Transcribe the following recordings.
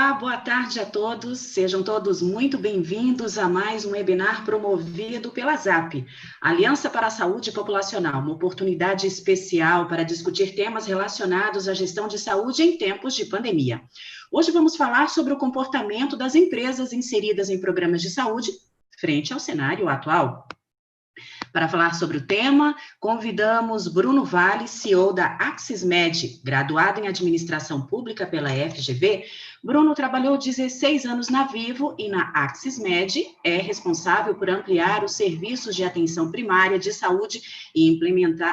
Olá, boa tarde a todos. Sejam todos muito bem-vindos a mais um webinar promovido pela ZAP, Aliança para a Saúde Populacional, uma oportunidade especial para discutir temas relacionados à gestão de saúde em tempos de pandemia. Hoje vamos falar sobre o comportamento das empresas inseridas em programas de saúde frente ao cenário atual. Para falar sobre o tema, convidamos Bruno Vale, CEO da Axismed, graduado em Administração Pública pela FGV. Bruno trabalhou 16 anos na Vivo e na Axismed é responsável por ampliar os serviços de atenção primária de saúde e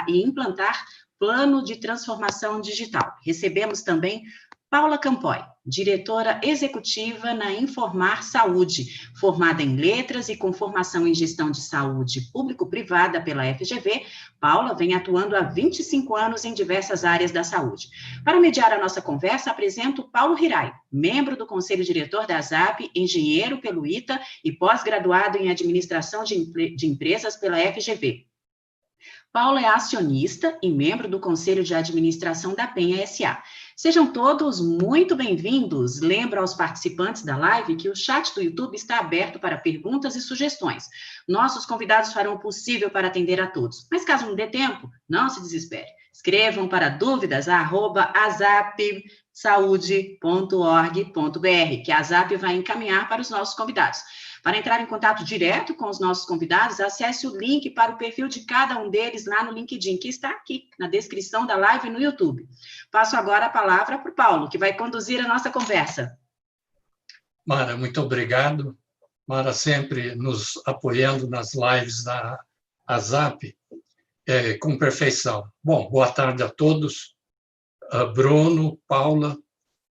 implantar plano de transformação digital. Recebemos também Paula Campoy, diretora executiva na Informar Saúde, formada em letras e com formação em gestão de saúde público-privada pela FGV, Paula vem atuando há 25 anos em diversas áreas da saúde. Para mediar a nossa conversa, apresento Paulo Hirai, membro do Conselho Diretor da ZAP, engenheiro pelo ITA e pós-graduado em administração de empresas pela FGV. Paulo é acionista e membro do Conselho de Administração da Penha S.A. Sejam todos muito bem-vindos. Lembro aos participantes da live que o chat do YouTube está aberto para perguntas e sugestões. Nossos convidados farão o possível para atender a todos. Mas caso não dê tempo, não se desespere. Escrevam para dúvidas@azapsaude.org.br, que a ZAP vai encaminhar para os nossos convidados. Para entrar em contato direto com os nossos convidados, acesse o link para o perfil de cada um deles lá no LinkedIn, que está aqui na descrição da live no YouTube. Passo agora a palavra para o Paulo, que vai conduzir a nossa conversa. Mara, muito obrigado. Mara sempre nos apoiando nas lives da ZAP, com perfeição. Bom, boa tarde a todos. Bruno, Paula,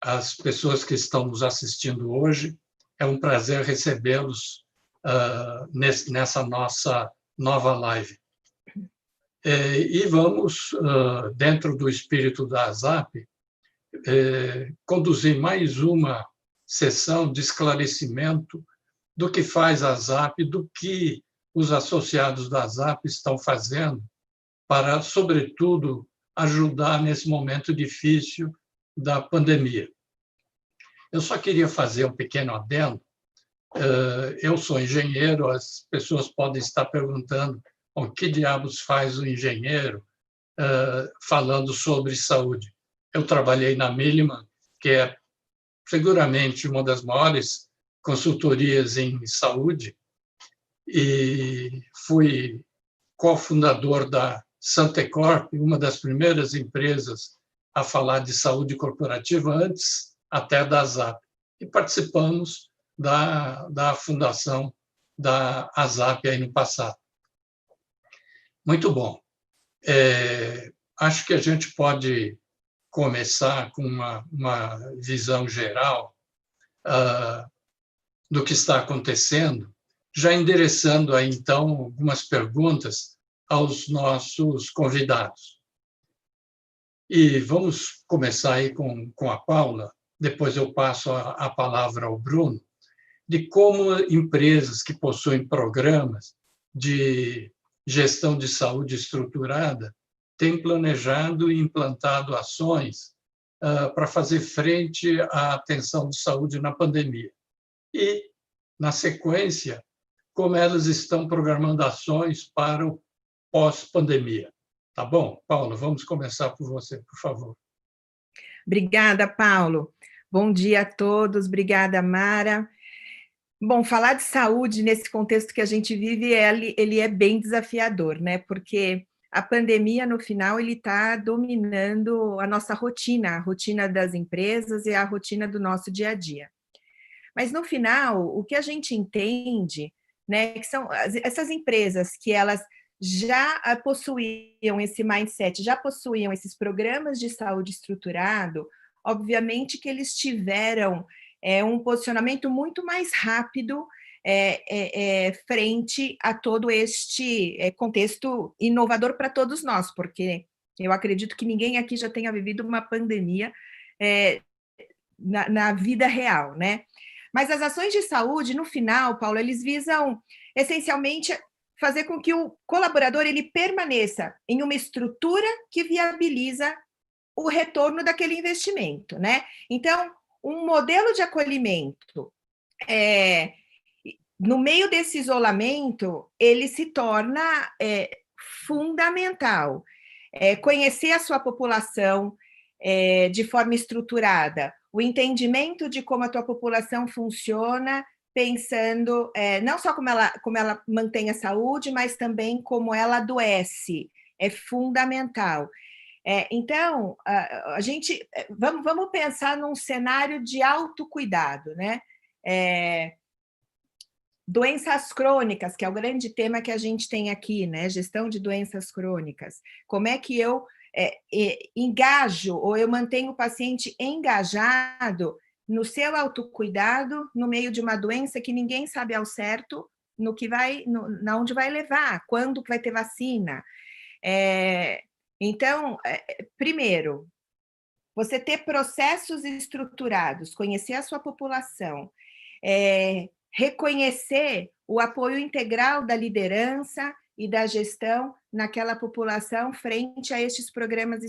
as pessoas que estão nos assistindo hoje. É um prazer recebê-los nessa nossa nova live. E vamos, dentro do espírito da ZAP, conduzir mais uma sessão de esclarecimento do que faz a ZAP, do que os associados da ZAP estão fazendo para, sobretudo, ajudar nesse momento difícil da pandemia. Eu só queria fazer um pequeno adendo. Eu sou engenheiro, as pessoas podem estar perguntando o que diabos faz o engenheiro falando sobre saúde. Eu trabalhei na Milliman, que é seguramente uma das maiores consultorias em saúde, e fui cofundador da Santecorp, uma das primeiras empresas a falar de saúde corporativa antes até da ZAP, e participamos da fundação da ZAP aí no passado. Muito bom. Acho que a gente pode começar com uma visão geral do que está acontecendo, já endereçando aí, então, algumas perguntas aos nossos convidados. E vamos começar aí com a Paula, depois eu passo a palavra ao Bruno, de como empresas que possuem programas de gestão de saúde estruturada têm planejado e implantado ações para fazer frente à atenção de saúde na pandemia. E, na sequência, como elas estão programando ações para o pós-pandemia. Tá bom? Paulo, vamos começar por você, por favor. Obrigada, Paulo. Bom dia a todos, obrigada, Mara. Bom, falar de saúde nesse contexto que a gente vive, ele é bem desafiador, né? Porque a pandemia, no final, ele está dominando a nossa rotina, a rotina das empresas e a rotina do nosso dia a dia. Mas, no final, o que a gente entende, né, que são essas empresas que elas já possuíam esse mindset, já possuíam esses programas de saúde estruturado, obviamente que eles tiveram um posicionamento muito mais rápido frente a todo este contexto inovador para todos nós, porque eu acredito que ninguém aqui já tenha vivido uma pandemia na vida real, né? Mas as ações de saúde, no final, Paulo, eles visam essencialmente fazer com que o colaborador ele permaneça em uma estrutura que viabiliza o retorno daquele investimento, né? Então, um modelo de acolhimento, no meio desse isolamento, ele se torna fundamental. Conhecer a sua população de forma estruturada, o entendimento de como a tua população funciona, pensando não só como ela mantém a saúde, mas também como ela adoece, é fundamental. Então, a gente vamos pensar num cenário de autocuidado, né? Doenças crônicas, que é o grande tema que a gente tem aqui, né? Gestão de doenças crônicas. Como é que eu engajo ou eu mantenho o paciente engajado no seu autocuidado no meio de uma doença que ninguém sabe ao certo na onde vai levar, quando vai ter vacina. Então, primeiro, você ter processos estruturados, conhecer a sua população, reconhecer o apoio integral da liderança e da gestão naquela população frente a estes programas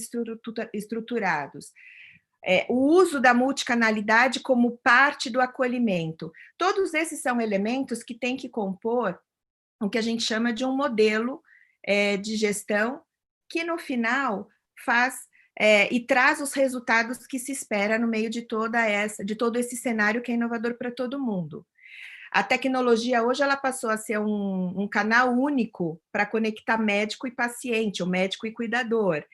estruturados. O uso da multicanalidade como parte do acolhimento. Todos esses são elementos que têm que compor o que a gente chama de um modelo de gestão que, no final, faz e traz os resultados que se espera no meio de todo esse cenário que é inovador para todo mundo. A tecnologia hoje ela passou a ser um canal único para conectar médico e paciente, ou médico e cuidador.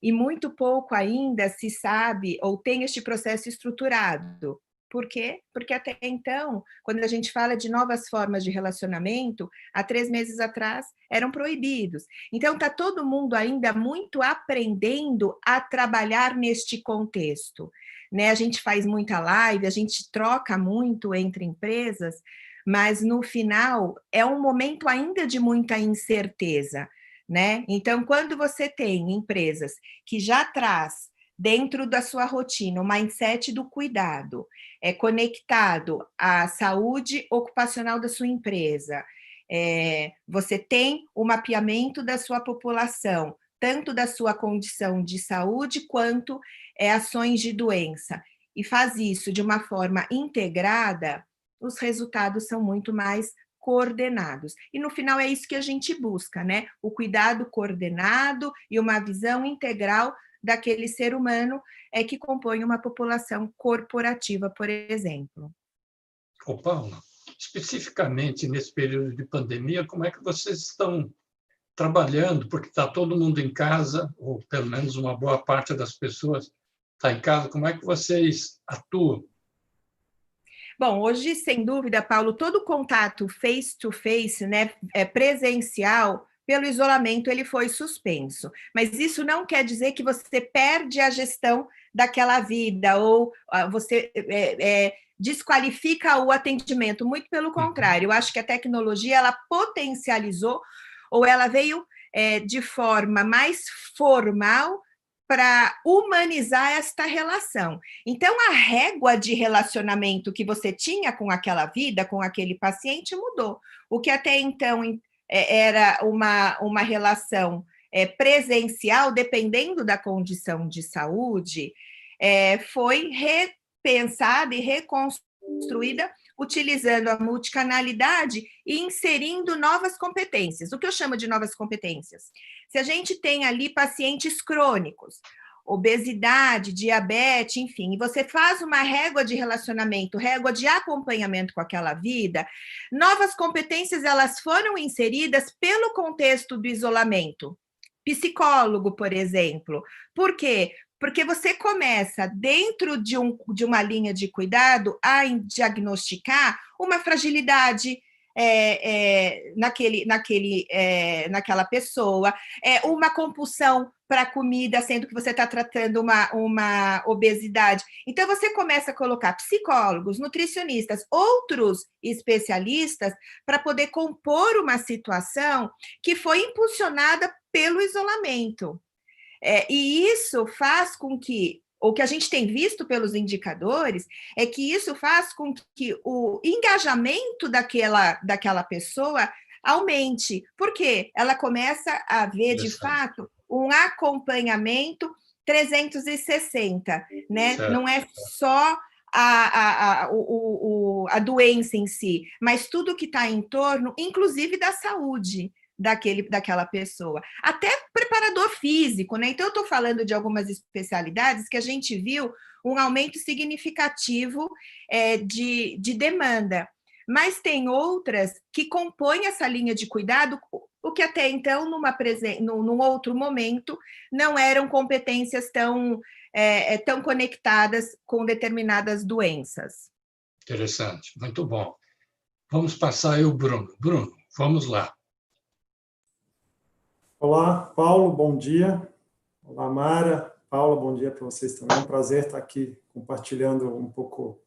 E muito pouco ainda se sabe ou tem este processo estruturado. Por quê? Porque até então, quando a gente fala de novas formas de relacionamento, há 3 meses atrás eram proibidos. Então, está todo mundo ainda muito aprendendo a trabalhar neste contexto. Né? A gente faz muita live, a gente troca muito entre empresas, mas no final é um momento ainda de muita incerteza. Né? Então, quando você tem empresas que já traz dentro da sua rotina o mindset do cuidado, conectado à saúde ocupacional da sua empresa, você tem o mapeamento da sua população, tanto da sua condição de saúde quanto ações de doença, e faz isso de uma forma integrada, os resultados são muito mais coordenados. E no final é isso que a gente busca, né? O cuidado coordenado e uma visão integral daquele ser humano que compõe uma população corporativa, por exemplo. Ô, Paula, especificamente nesse período de pandemia, como é que vocês estão trabalhando? Porque está todo mundo em casa, ou pelo menos uma boa parte das pessoas está em casa. Como é que vocês atuam? Bom, hoje, sem dúvida, Paulo, todo contato face-to-face, né, presencial, pelo isolamento, ele foi suspenso. Mas isso não quer dizer que você perde a gestão daquela vida ou você desqualifica o atendimento. Muito pelo contrário, eu acho que a tecnologia ela potencializou ou ela veio de forma mais formal para humanizar esta relação. Então, a régua de relacionamento que você tinha com aquela vida, com aquele paciente, mudou. O que até então era uma relação presencial, dependendo da condição de saúde, foi repensada e reconstruída utilizando a multicanalidade e inserindo novas competências. O que eu chamo de novas competências? Se a gente tem ali pacientes crônicos, obesidade, diabetes, enfim, e você faz uma régua de relacionamento, régua de acompanhamento com aquela vida, novas competências elas foram inseridas pelo contexto do isolamento. Psicólogo, por exemplo. Por quê? Porque você começa, dentro de uma linha de cuidado, a diagnosticar uma fragilidade naquela pessoa, uma compulsão para a comida, sendo que você está tratando uma obesidade. Então, você começa a colocar psicólogos, nutricionistas, outros especialistas, para poder compor uma situação que foi impulsionada pelo isolamento. E isso faz com que, o que a gente tem visto pelos indicadores, é que isso faz com que o engajamento daquela pessoa aumente. Por quê? Ela começa a ver, de fato, um acompanhamento 360, né? Certo. Não é só a doença em si, mas tudo que está em torno, inclusive da saúde daquela pessoa. Até preparador físico, né? Então, eu estou falando de algumas especialidades que a gente viu um aumento significativo de demanda. Mas tem outras que compõem essa linha de cuidado, o que até então, num outro momento, não eram competências tão conectadas com determinadas doenças. Interessante, muito bom. Vamos passar aí o Bruno. Bruno, vamos lá. Olá, Paulo, bom dia. Olá, Mara. Paula, bom dia para vocês também. É um prazer estar aqui compartilhando um pouco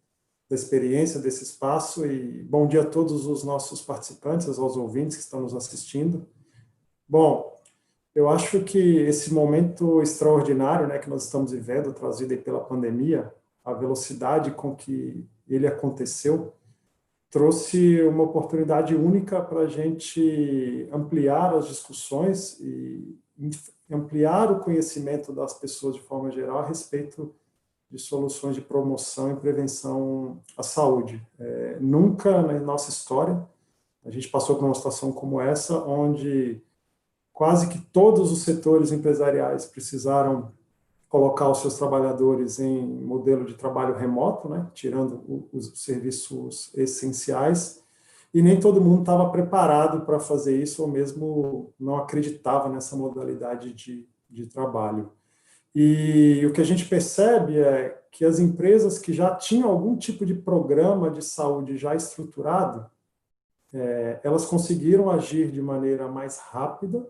da experiência desse espaço e bom dia a todos os nossos participantes, aos ouvintes que estão nos assistindo. Bom, eu acho que esse momento extraordinário, né, que nós estamos vivendo, trazido aí pela pandemia, a velocidade com que ele aconteceu, trouxe uma oportunidade única para a gente ampliar as discussões e ampliar o conhecimento das pessoas de forma geral a respeito de soluções de promoção e prevenção à saúde. Nunca na nossa história a gente passou por uma situação como essa, onde quase que todos os setores empresariais precisaram colocar os seus trabalhadores em modelo de trabalho remoto, né, tirando os serviços essenciais, e nem todo mundo estava preparado para fazer isso, ou mesmo não acreditava nessa modalidade de trabalho. E o que a gente percebe é que as empresas que já tinham algum tipo de programa de saúde já estruturado, elas conseguiram agir de maneira mais rápida,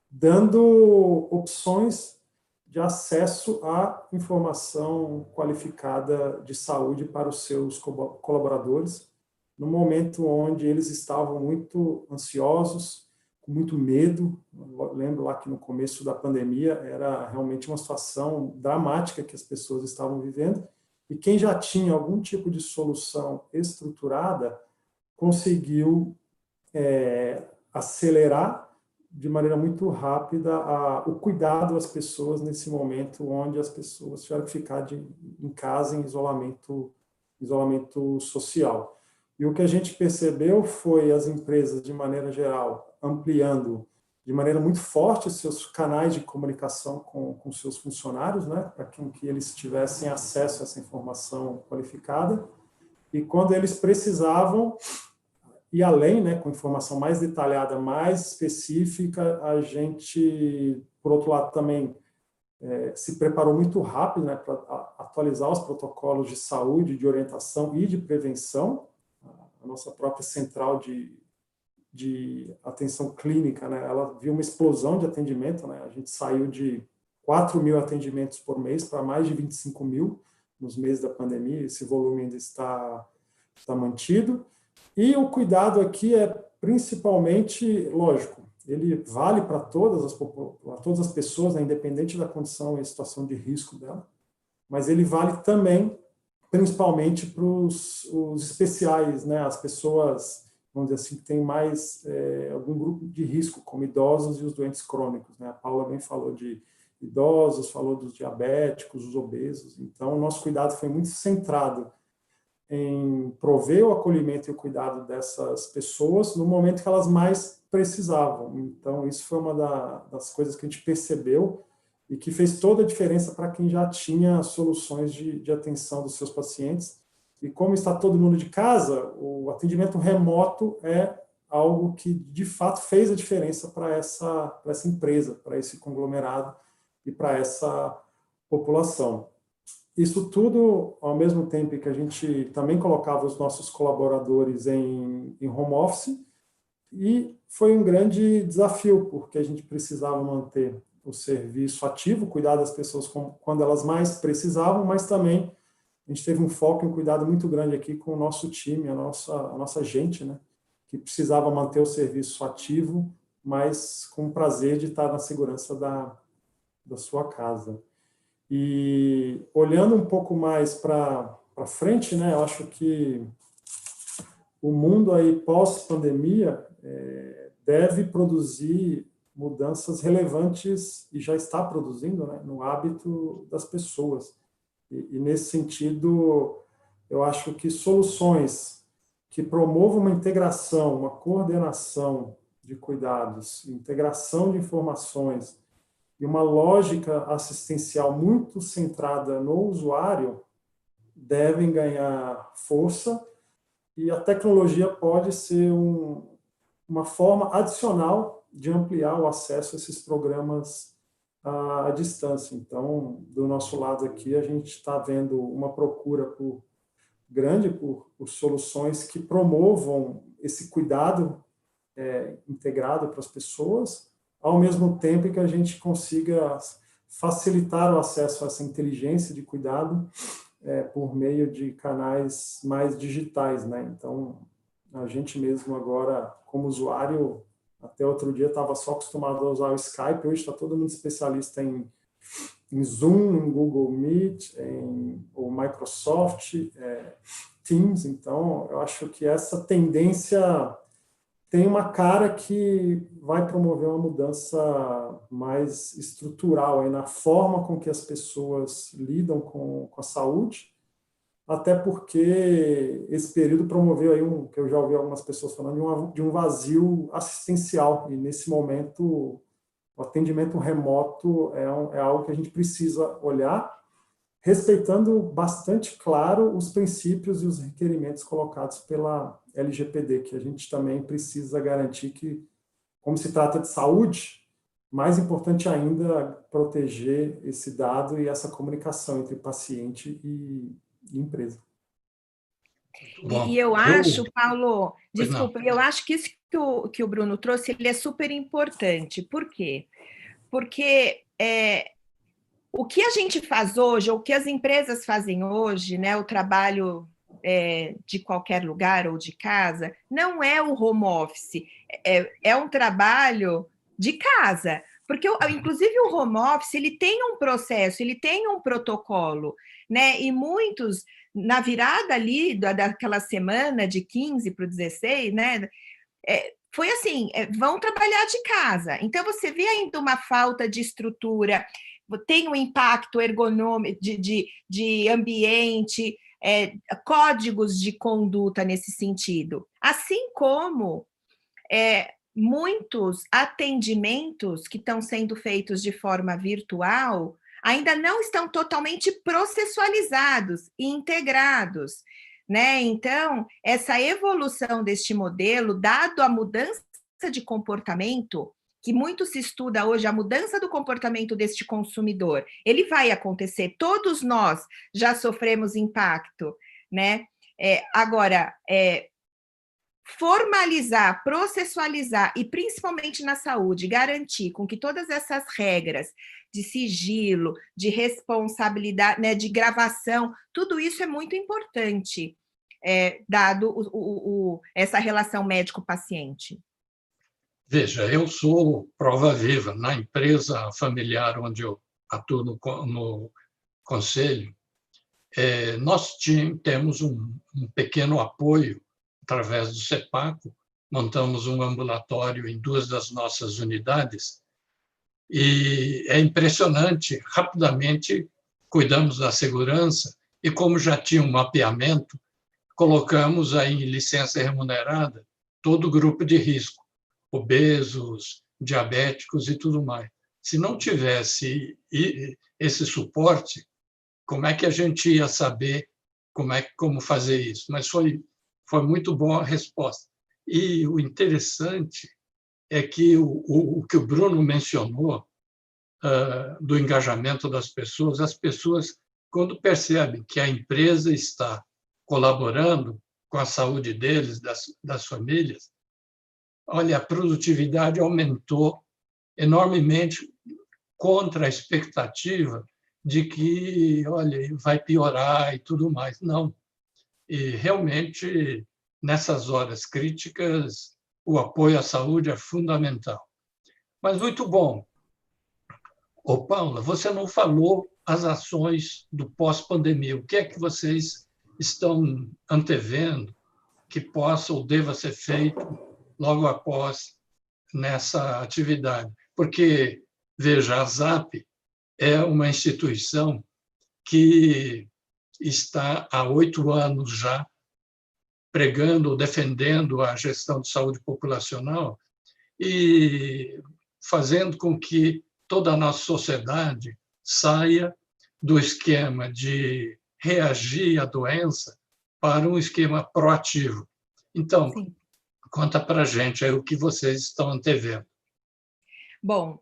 dando opções de acesso à informação qualificada de saúde para os seus colaboradores, no momento onde eles estavam muito ansiosos, com muito medo. Eu lembro lá que no começo da pandemia era realmente uma situação dramática que as pessoas estavam vivendo, e quem já tinha algum tipo de solução estruturada conseguiu acelerar de maneira muito rápida o cuidado às pessoas nesse momento onde as pessoas tiveram que ficar em casa em isolamento social. E o que a gente percebeu foi as empresas, de maneira geral, ampliando de maneira muito forte seus canais de comunicação com seus funcionários, né, para que eles tivessem acesso a essa informação qualificada. E quando eles precisavam ir além, né, com informação mais detalhada, mais específica, a gente, por outro lado, também se preparou muito rápido, né, para atualizar os protocolos de saúde, de orientação e de prevenção. A nossa própria central de atenção clínica, né, ela viu uma explosão de atendimento, né, a gente saiu de 4 mil atendimentos por mês para mais de 25 mil nos meses da pandemia, esse volume ainda está mantido. E o cuidado aqui é principalmente, lógico, ele vale para todas as pessoas, né, independente da condição e situação de risco dela, mas ele vale também, principalmente para os especiais, né, as pessoas, vamos dizer assim, que têm mais algum grupo de risco, como idosos e os doentes crônicos, né? A Paula bem falou de idosos, falou dos diabéticos, os obesos. Então, o nosso cuidado foi muito centrado em prover o acolhimento e o cuidado dessas pessoas no momento que elas mais precisavam. Então, isso foi uma das coisas que a gente percebeu e que fez toda a diferença para quem já tinha soluções de atenção dos seus pacientes. E como está todo mundo de casa, o atendimento remoto é algo que, de fato, fez a diferença para essa empresa, para esse conglomerado e para essa população. Isso tudo, ao mesmo tempo que a gente também colocava os nossos colaboradores em home office, e foi um grande desafio, porque a gente precisava manter o serviço ativo, cuidar das pessoas quando elas mais precisavam, mas também a gente teve um foco e um cuidado muito grande aqui com o nosso time, a nossa gente, né, que precisava manter o serviço ativo, mas com o prazer de estar na segurança da sua casa. E olhando um pouco mais para frente, né, eu acho que o mundo aí pós-pandemia deve produzir mudanças relevantes, e já está produzindo, né, no hábito das pessoas. E nesse sentido, eu acho que soluções que promovam uma integração, uma coordenação de cuidados, integração de informações e uma lógica assistencial muito centrada no usuário devem ganhar força, e a tecnologia pode ser uma forma adicional de ampliar o acesso a esses programas à distância. Então, do nosso lado aqui, a gente está vendo uma procura grande por soluções que promovam esse cuidado integrado para as pessoas, ao mesmo tempo que a gente consiga facilitar o acesso a essa inteligência de cuidado por meio de canais mais digitais, né? Então, a gente mesmo agora, como usuário, até outro dia estava só acostumado a usar o Skype, hoje está todo mundo especialista em Zoom, em Google Meet, ou Microsoft Teams. Então, eu acho que essa tendência tem uma cara que vai promover uma mudança mais estrutural aí na forma com que as pessoas lidam com a saúde, até porque esse período promoveu aí que eu já ouvi algumas pessoas falando de um vazio assistencial, e nesse momento o atendimento remoto é algo que a gente precisa olhar, respeitando bastante, claro, os princípios e os requerimentos colocados pela LGPD, que a gente também precisa garantir que, como se trata de saúde, mais importante ainda proteger esse dado e essa comunicação entre paciente e empresa. Bom, E eu acho, Paulo, desculpa, eu acho que isso que o Bruno trouxe, ele é super importante. Por quê? Porque o que a gente faz hoje, ou o que as empresas fazem hoje, né, o trabalho de qualquer lugar ou de casa, não é o home office, é um trabalho de casa. Porque, inclusive, o home office, ele tem um processo, ele tem um protocolo, né? E muitos, na virada ali daquela semana de 15 para o 16, né? Foi assim, vão trabalhar de casa. Então, você vê ainda uma falta de estrutura, tem um impacto ergonômico de ambiente, códigos de conduta nesse sentido. Assim como muitos atendimentos que estão sendo feitos de forma virtual ainda não estão totalmente processualizados e integrados, né? Então, essa evolução deste modelo, dado a mudança de comportamento, que muito se estuda hoje, a mudança do comportamento deste consumidor, ele vai acontecer, todos nós já sofremos impacto, né? Agora, formalizar, processualizar e, principalmente na saúde, garantir com que todas essas regras de sigilo, de responsabilidade, né, de gravação, tudo isso é muito importante, dado essa relação médico-paciente. Veja, eu sou prova viva. Na empresa familiar onde eu atuo no conselho, nós temos um pequeno apoio através do CEPACO, montamos um ambulatório em 2 das nossas unidades, e é impressionante, rapidamente cuidamos da segurança, e como já tinha um mapeamento, colocamos aí em licença remunerada todo o grupo de risco, obesos, diabéticos e tudo mais. Se não tivesse esse suporte, como é que a gente ia saber como fazer isso? Mas foi muito boa a resposta. E o interessante é que o que o Bruno mencionou, do engajamento das pessoas, as pessoas, quando percebem que a empresa está colaborando com a saúde deles, das famílias, olha, a produtividade aumentou enormemente contra a expectativa de que, olha, vai piorar e tudo mais. Não. E, realmente, nessas horas críticas, o apoio à saúde é fundamental. Mas muito bom. Ô, Paula, você não falou as ações do pós-pandemia. O que é que vocês estão antevendo que possa ou deva ser feito logo após nessa atividade? Porque, veja, a ZAP é uma instituição que está há 8 anos já pregando, defendendo a gestão de saúde populacional e fazendo com que toda a nossa sociedade saia do esquema de reagir à doença para um esquema proativo. Então, sim, conta para a gente aí o que vocês estão antevendo. Bom,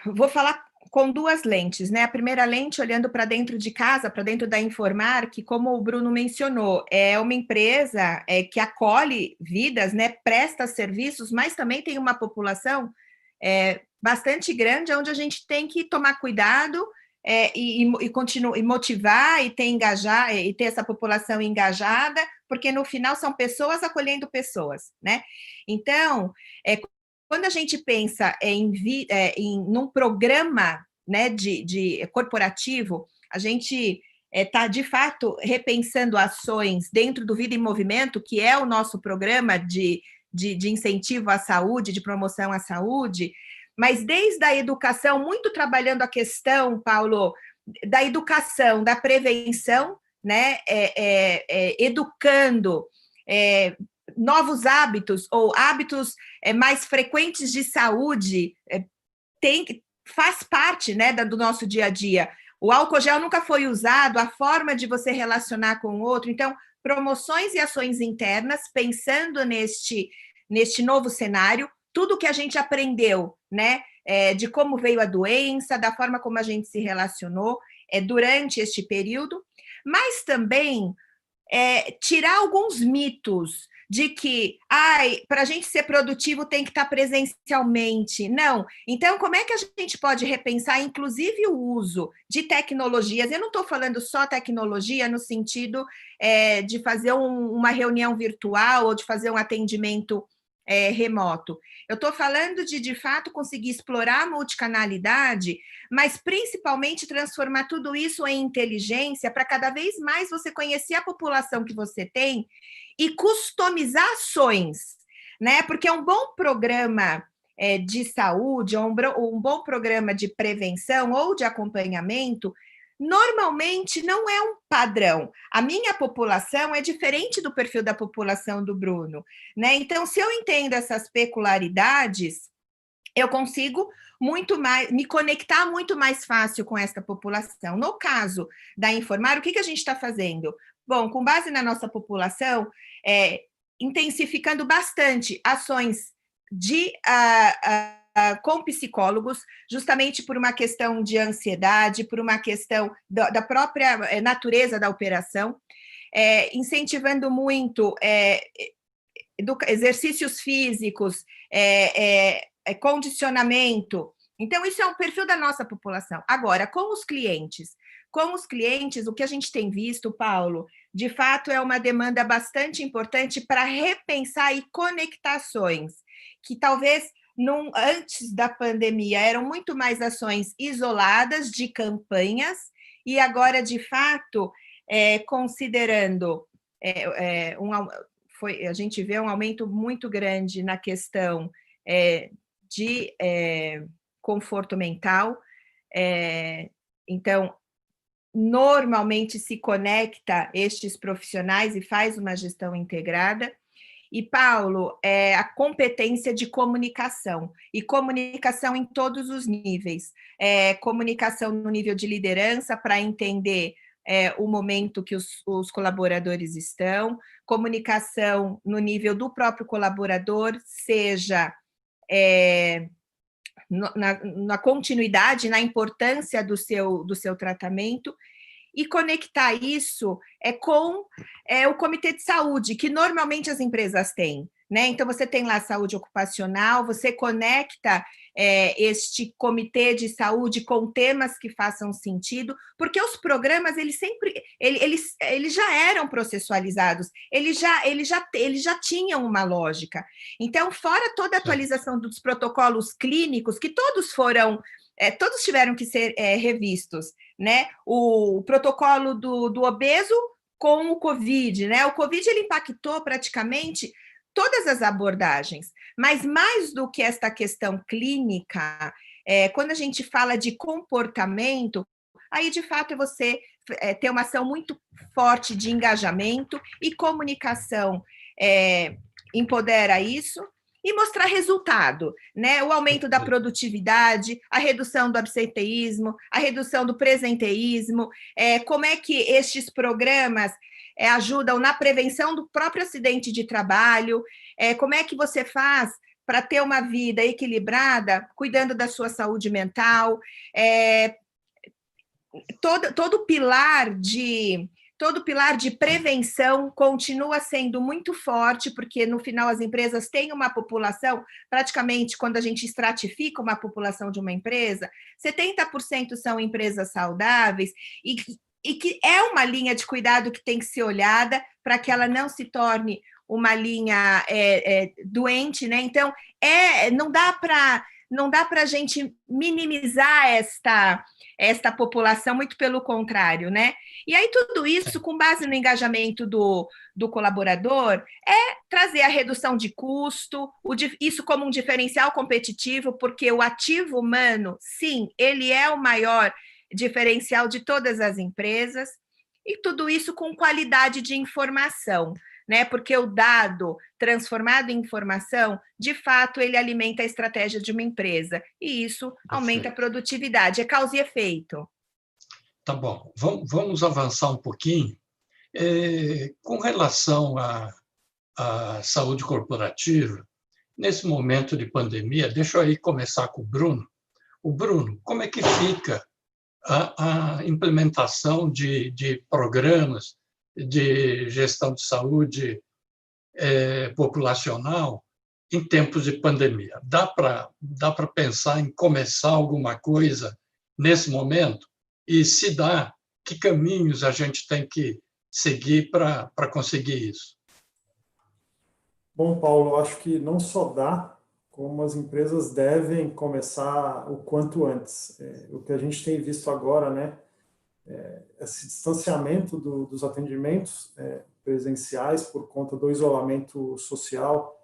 vou falar com 2 lentes, né? A primeira lente olhando para dentro de casa, para dentro da Informar, que, como o Bruno mencionou, é uma empresa que acolhe vidas, né? Presta serviços, mas também tem uma população bastante grande, onde a gente tem que tomar cuidado e motivar e engajar e ter essa população engajada, porque no final são pessoas acolhendo pessoas, né? Então, quando a gente pensa num programa, né, de corporativo, a gente está, de fato, repensando ações dentro do Vida em Movimento, que é o nosso programa de incentivo à saúde, de promoção à saúde, mas desde a educação, muito trabalhando a questão, Paulo, da educação, da prevenção, né, educando novos hábitos ou hábitos mais frequentes de saúde, faz parte, né, do nosso dia a dia. O álcool gel nunca foi usado, a forma de você relacionar com o outro. Então, promoções e ações internas, pensando neste novo cenário, tudo que a gente aprendeu, né, de como veio a doença, da forma como a gente se relacionou durante este período, mas também tirar alguns mitos de que, para a gente ser produtivo tem que estar presencialmente. Não. Então, como é que a gente pode repensar, inclusive, o uso de tecnologias? Eu não estou falando só tecnologia no sentido de fazer uma reunião virtual ou de fazer um atendimento remoto. Eu estou falando de fato, conseguir explorar a multicanalidade, mas principalmente transformar tudo isso em inteligência para cada vez mais você conhecer a população que você tem e customizar ações, né? Porque um bom programa de saúde, um bom programa de prevenção ou de acompanhamento, normalmente não é um padrão. A minha população é diferente do perfil da população do Bruno, né? Então, se eu entendo essas peculiaridades, eu consigo muito mais me conectar muito mais fácil com essa população. No caso da Informar, o que a gente está fazendo? Bom, com base na nossa população, intensificando bastante ações com psicólogos, justamente por uma questão de ansiedade, por uma questão da própria natureza da operação, incentivando muito exercícios físicos, condicionamento. Então, isso é um perfil da nossa população. Agora, com os clientes, o que a gente tem visto, Paulo, de fato é uma demanda bastante importante para repensar e conectações, que talvez antes da pandemia eram muito mais ações isoladas de campanhas, e agora, de fato, considerando a gente vê um aumento muito grande na questão de conforto mental. Então, normalmente se conecta estes profissionais e faz uma gestão integrada. E, Paulo, a competência de comunicação, e comunicação em todos os níveis. Comunicação no nível de liderança, para entender o momento que os colaboradores estão, comunicação no nível do próprio colaborador, seja na continuidade, na importância do seu tratamento, e conectar isso com o comitê de saúde, que normalmente as empresas têm, né? Então, você tem lá a saúde ocupacional, você conecta este comitê de saúde com temas que façam sentido, porque os programas, eles já eram processualizados, eles já tinham uma lógica. Então, fora toda a atualização dos protocolos clínicos, que todos tiveram que ser revistos, né? O protocolo do obeso com o Covid, né? O Covid, ele impactou praticamente todas as abordagens, mas mais do que esta questão clínica, quando a gente fala de comportamento, aí, de fato, é você ter uma ação muito forte de engajamento, e comunicação empodera isso, e mostrar resultado, né? O aumento da produtividade, a redução do absenteísmo, a redução do presenteísmo, como é que estes programas ajudam na prevenção do próprio acidente de trabalho, como é que você faz para ter uma vida equilibrada, cuidando da sua saúde mental, todo pilar de prevenção continua sendo muito forte, porque no final as empresas têm uma população, praticamente quando a gente estratifica uma população de uma empresa, 70% são empresas saudáveis, e que é uma linha de cuidado que tem que ser olhada para que ela não se torne uma linha doente, né? Então, não dá para a gente minimizar esta população, muito pelo contrário, né? E aí tudo isso, com base no engajamento do colaborador, trazer a redução de custo, isso como um diferencial competitivo, porque o ativo humano, sim, ele é o maior diferencial de todas as empresas, e tudo isso com qualidade de informação, né? Porque o dado transformado em informação, de fato, ele alimenta a estratégia de uma empresa, e isso aumenta a produtividade, é causa e efeito. Tá bom, vamos avançar um pouquinho. Com relação à saúde corporativa, nesse momento de pandemia, deixa eu aí começar com o Bruno. O Bruno, como é que fica a implementação de programas de gestão de saúde populacional em tempos de pandemia? Dá para pensar em começar alguma coisa nesse momento? E se dá, que caminhos a gente tem que seguir para conseguir isso? Bom, Paulo, acho que não só dá, como as empresas devem começar o quanto antes. O que a gente tem visto agora, né, esse distanciamento dos atendimentos presenciais por conta do isolamento social,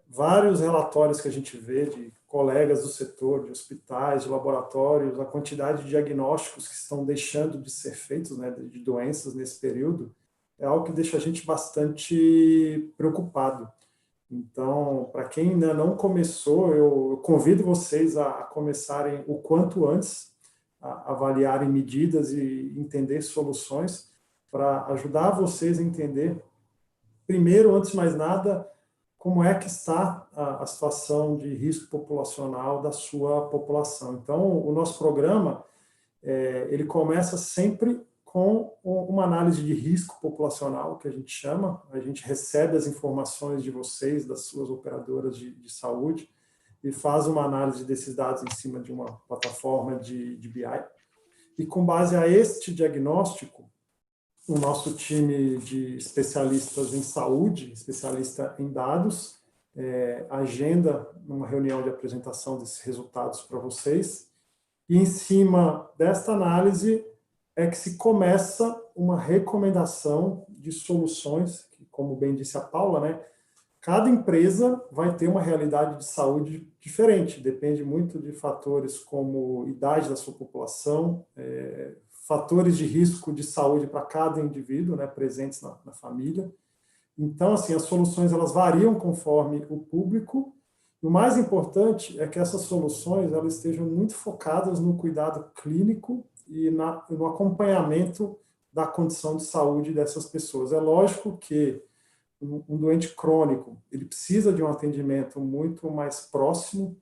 vários relatórios que a gente vê de colegas do setor, de hospitais, de laboratórios, a quantidade de diagnósticos que estão deixando de ser feitos, né, de doenças nesse período, é algo que deixa a gente bastante preocupado. Então, para quem ainda não começou, eu convido vocês a começarem o quanto antes, a avaliarem medidas e entender soluções para ajudar vocês a entender, primeiro, antes de mais nada, como é que está a situação de risco populacional da sua população. Então, o nosso programa, ele começa sempre com uma análise de risco populacional, que a gente chama. A gente recebe as informações de vocês, das suas operadoras de saúde, e faz uma análise desses dados em cima de uma plataforma de BI. E com base a este diagnóstico, o nosso time de especialistas em saúde, especialista em dados, agenda uma reunião de apresentação desses resultados para vocês, e em cima desta análise é que se começa uma recomendação de soluções, que, como bem disse a Paula, né, cada empresa vai ter uma realidade de saúde diferente, depende muito de fatores como idade da sua população, fatores de risco de saúde para cada indivíduo, né, presentes na família. Então, assim, as soluções elas variam conforme o público. E o mais importante é que essas soluções elas estejam muito focadas no cuidado clínico e no acompanhamento da condição de saúde dessas pessoas. É lógico que um doente crônico ele precisa de um atendimento muito mais próximo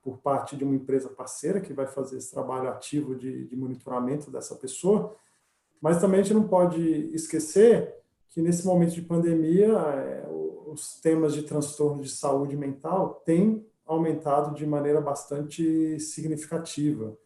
por parte de uma empresa parceira que vai fazer esse trabalho ativo de monitoramento dessa pessoa, mas também a gente não pode esquecer que nesse momento de pandemia os temas de transtorno de saúde mental têm aumentado de maneira bastante significativa.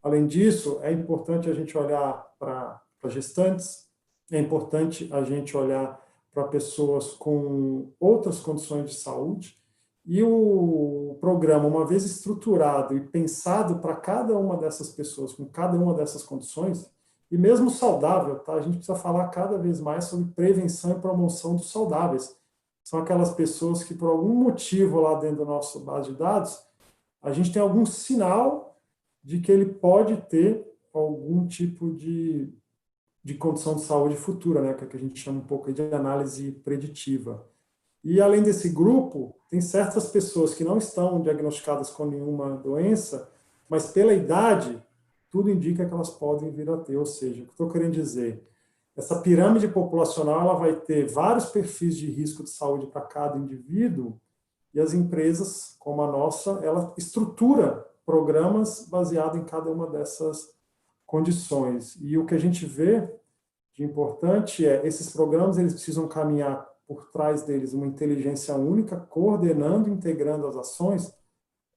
Além disso, é importante a gente olhar para gestantes, é importante a gente olhar para pessoas com outras condições de saúde, e o programa, uma vez estruturado e pensado para cada uma dessas pessoas, com cada uma dessas condições, e mesmo saudável, tá? A gente precisa falar cada vez mais sobre prevenção e promoção dos saudáveis. São aquelas pessoas que, por algum motivo lá dentro do nosso base de dados, a gente tem algum sinal de que ele pode ter algum tipo de condição de saúde futura, né, que é o que a gente chama um pouco de análise preditiva. E, além desse grupo, tem certas pessoas que não estão diagnosticadas com nenhuma doença, mas pela idade, tudo indica que elas podem vir a ter. Ou seja, o que estou querendo dizer, essa pirâmide populacional ela vai ter vários perfis de risco de saúde para cada indivíduo, e as empresas, como a nossa, ela estrutura programas baseados em cada uma dessas condições. E o que a gente vê de importante é esses programas eles precisam caminhar por trás deles uma inteligência única, coordenando, integrando as ações,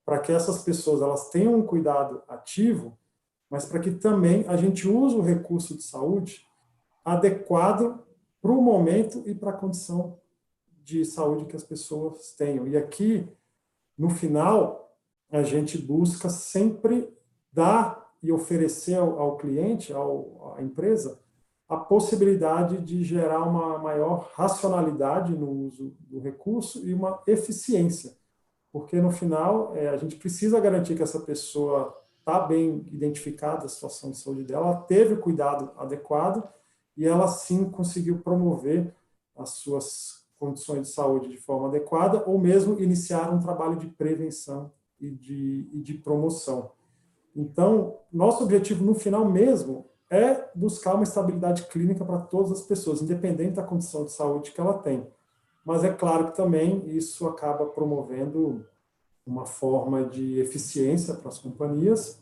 para que essas pessoas elas tenham um cuidado ativo, mas para que também a gente use o recurso de saúde adequado para o momento e para a condição de saúde que as pessoas tenham. E aqui, no final, a gente busca sempre dar e oferecer ao cliente, à empresa, a possibilidade de gerar uma maior racionalidade no uso do recurso e uma eficiência. Porque, no final, a gente precisa garantir que essa pessoa está bem identificada a situação de saúde dela, ela teve o cuidado adequado e ela, sim, conseguiu promover as suas condições de saúde de forma adequada ou mesmo iniciar um trabalho de prevenção e de promoção. Então, nosso objetivo, no final mesmo, é buscar uma estabilidade clínica para todas as pessoas, independente da condição de saúde que ela tem. Mas é claro que também isso acaba promovendo uma forma de eficiência para as companhias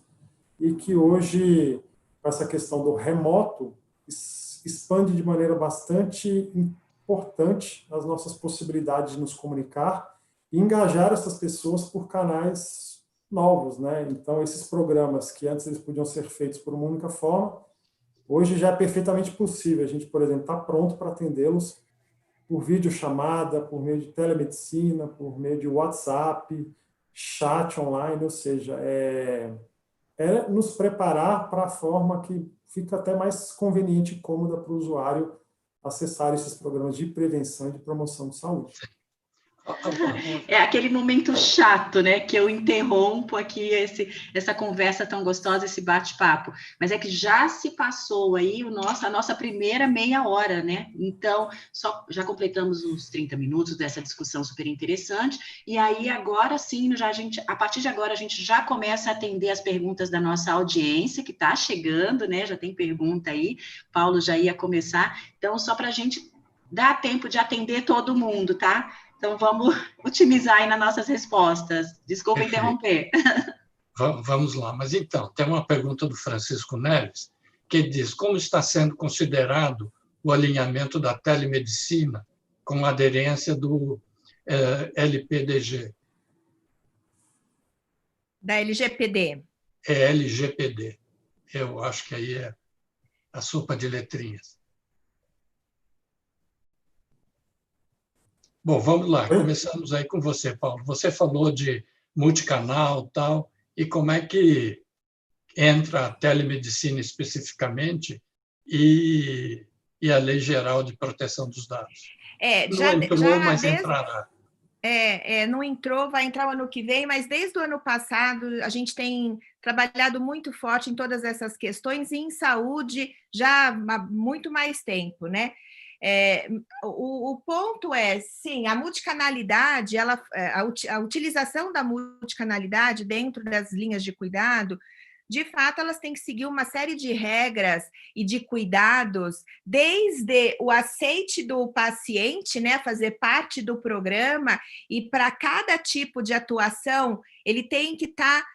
e que hoje, com essa questão do remoto, expande de maneira bastante importante as nossas possibilidades de nos comunicar e engajar essas pessoas por canais novos, né? Então, esses programas que antes eles podiam ser feitos por uma única forma, hoje já é perfeitamente possível. A gente, por exemplo, está pronto para atendê-los por videochamada, por meio de telemedicina, por meio de WhatsApp, chat online, ou seja, é nos preparar para a forma que fica até mais conveniente e cômoda para o usuário acessar esses programas de prevenção e de promoção de saúde. É aquele momento chato, né, que eu interrompo aqui essa conversa tão gostosa, esse bate-papo, mas é que já se passou aí a nossa primeira meia hora, né, então já completamos os 30 minutos dessa discussão super interessante, e aí agora sim, a partir de agora a gente já começa a atender as perguntas da nossa audiência, que está chegando, né, já tem pergunta aí, Paulo já ia começar, então só para a gente dar tempo de atender todo mundo, tá? Então, vamos otimizar aí nas nossas respostas. Desculpa interromper. Vamos lá. Mas, então, tem uma pergunta do Francisco Neves, que diz: como está sendo considerado o alinhamento da telemedicina com a aderência do LPDG? Da LGPD. É LGPD. Eu acho que aí é a sopa de letrinhas. Bom, vamos lá, começamos aí com você, Paulo. Você falou de multicanal, tal, e como é que entra a telemedicina especificamente e a Lei Geral de Proteção dos Dados? Não entrou, mas entrará. Não entrou, vai entrar o ano que vem, mas desde o ano passado a gente tem trabalhado muito forte em todas essas questões e em saúde já há muito mais tempo, né? O ponto é, sim, a multicanalidade, a utilização da multicanalidade dentro das linhas de cuidado, de fato, elas têm que seguir uma série de regras e de cuidados, desde o aceite do paciente, né, fazer parte do programa, e para cada tipo de atuação, ele tem que estar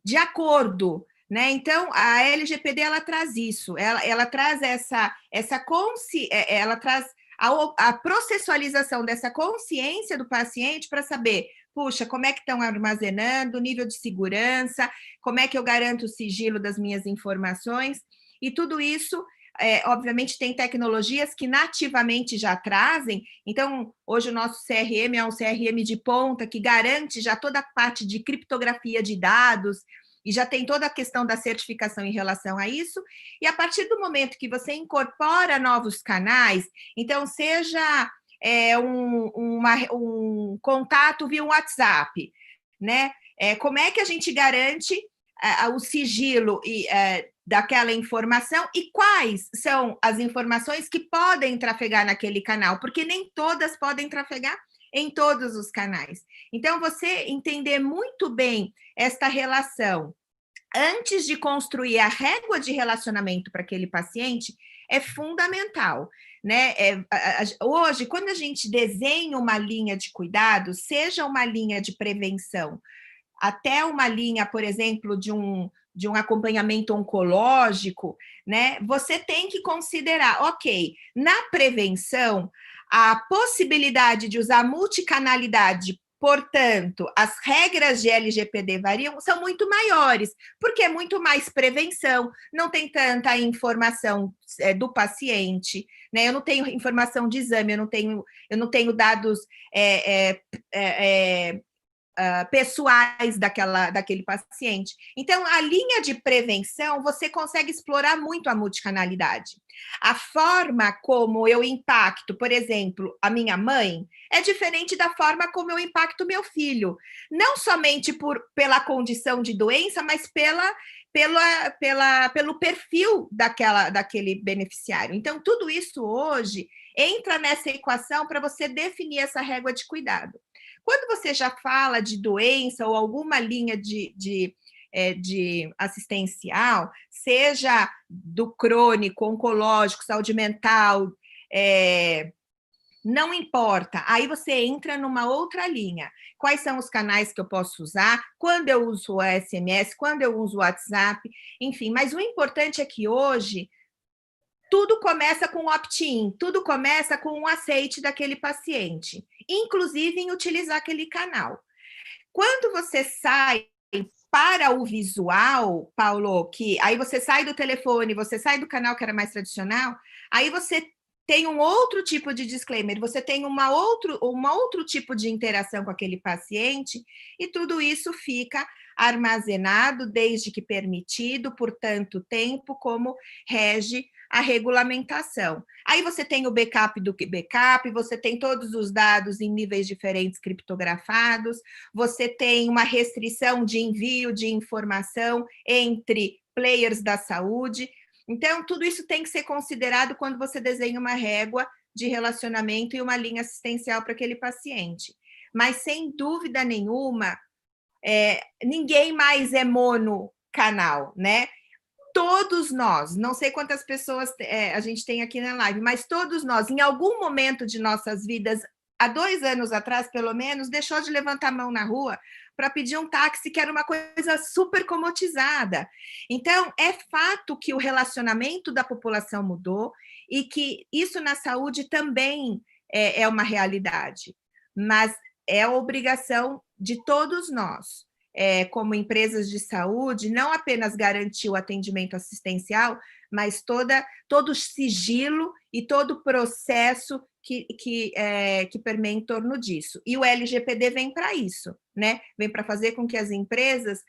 de acordo, né? Então, a LGPD ela traz isso, ela traz ela traz a processualização dessa consciência do paciente para saber, puxa, como é que estão armazenando, nível de segurança, como é que eu garanto o sigilo das minhas informações, e tudo isso, obviamente, tem tecnologias que nativamente já trazem. Então, hoje o nosso CRM é um CRM de ponta que garante já toda a parte de criptografia de dados, e já tem toda a questão da certificação em relação a isso, e a partir do momento que você incorpora novos canais, então seja um contato via WhatsApp, né? Como é que a gente garante o sigilo daquela informação e quais são as informações que podem trafegar naquele canal, porque nem todas podem trafegar em todos os canais. Então, você entender muito bem esta relação antes de construir a régua de relacionamento para aquele paciente é fundamental, né? Hoje, quando a gente desenha uma linha de cuidado, seja uma linha de prevenção, até uma linha, por exemplo, de um acompanhamento oncológico, né? Você tem que considerar, ok, na prevenção, a possibilidade de usar multicanalidade, portanto, as regras de LGPD são muito maiores, porque é muito mais prevenção, não tem tanta informação do paciente, né? Eu não tenho informação de exame, eu não tenho dados pessoais daquele paciente. Então, a linha de prevenção, você consegue explorar muito a multicanalidade. A forma como eu impacto, por exemplo, a minha mãe, é diferente da forma como eu impacto meu filho. Não somente pela condição de doença, mas pelo perfil daquele beneficiário. Então, tudo isso hoje entra nessa equação para você definir essa régua de cuidado. Quando você já fala de doença ou alguma linha de assistencial, seja do crônico, oncológico, saúde mental, não importa. Aí você entra numa outra linha. Quais são os canais que eu posso usar? Quando eu uso o SMS? Quando eu uso o WhatsApp? Enfim, mas o importante é que hoje tudo começa com opt-in, tudo começa com um aceite daquele paciente, inclusive em utilizar aquele canal. Quando você sai para o visual, Paulo, que aí você sai do telefone, você sai do canal que era mais tradicional, aí você tem um outro tipo de disclaimer, você tem um outro tipo de interação com aquele paciente, e tudo isso fica armazenado, desde que permitido, por tanto tempo, como rege a regulamentação. Aí você tem o backup do backup, você tem todos os dados em níveis diferentes criptografados, você tem uma restrição de envio de informação entre players da saúde. Então, tudo isso tem que ser considerado quando você desenha uma régua de relacionamento e uma linha assistencial para aquele paciente. Mas, sem dúvida nenhuma, ninguém mais é monocanal, né? Todos nós, não sei quantas pessoas a gente tem aqui na live, mas todos nós, em algum momento de nossas vidas, há 2 anos atrás, pelo menos, deixou de levantar a mão na rua para pedir um táxi, que era uma coisa super comodizada. Então, é fato que o relacionamento da população mudou e que isso na saúde também é uma realidade, mas é a obrigação de todos nós, como empresas de saúde, não apenas garantir o atendimento assistencial, mas todo o sigilo e todo o processo que permeia em torno disso. E o LGPD vem para isso, né? Vem para fazer com que as empresas,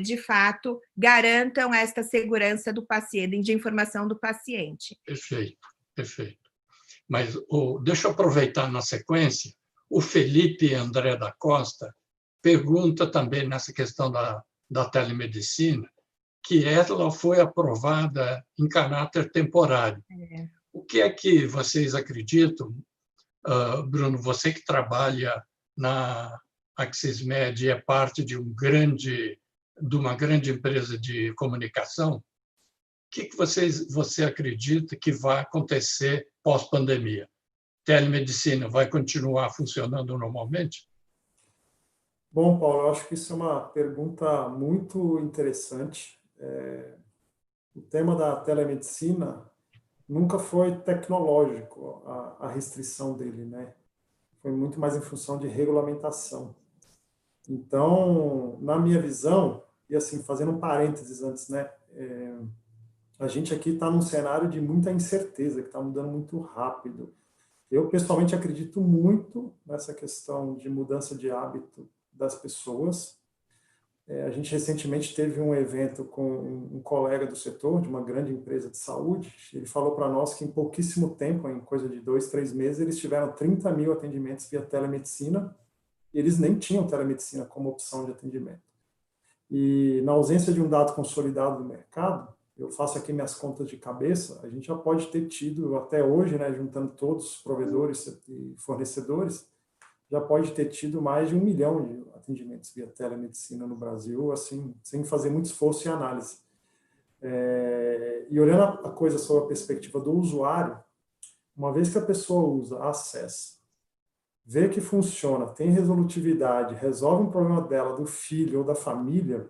de fato, garantam esta segurança do paciente, de informação do paciente. Perfeito, perfeito. Mas deixa eu aproveitar na sequência, o Felipe André da Costa pergunta também nessa questão da telemedicina, que ela foi aprovada em caráter temporário. O que é que vocês acreditam, Bruno, você que trabalha na Axismed e é parte de uma grande empresa de comunicação, o que você acredita que vai acontecer pós-pandemia? Telemedicina vai continuar funcionando normalmente? Bom, Paulo, eu acho que isso é uma pergunta muito interessante. O tema da telemedicina nunca foi tecnológico, a restrição dele, né? Foi muito mais em função de regulamentação. Então, na minha visão, e assim, fazendo um parênteses antes, né? A gente aqui está num cenário de muita incerteza, que está mudando muito rápido. Eu, pessoalmente, acredito muito nessa questão de mudança de hábito das pessoas. A gente recentemente teve um evento com um colega do setor, de uma grande empresa de saúde. Ele falou para nós que em pouquíssimo tempo, em coisa de 2, 3 meses, eles tiveram 30 mil atendimentos via telemedicina. E eles nem tinham telemedicina como opção de atendimento. E na ausência de um dado consolidado do mercado, eu faço aqui minhas contas de cabeça, a gente já pode ter tido até hoje, né, juntando todos os provedores e fornecedores, já pode ter tido mais de 1 milhão de atendimentos via telemedicina no Brasil, assim, sem fazer muito esforço e análise. E olhando a coisa sob a perspectiva do usuário, uma vez que a pessoa usa, acessa, vê que funciona, tem resolutividade, resolve um problema dela, do filho ou da família,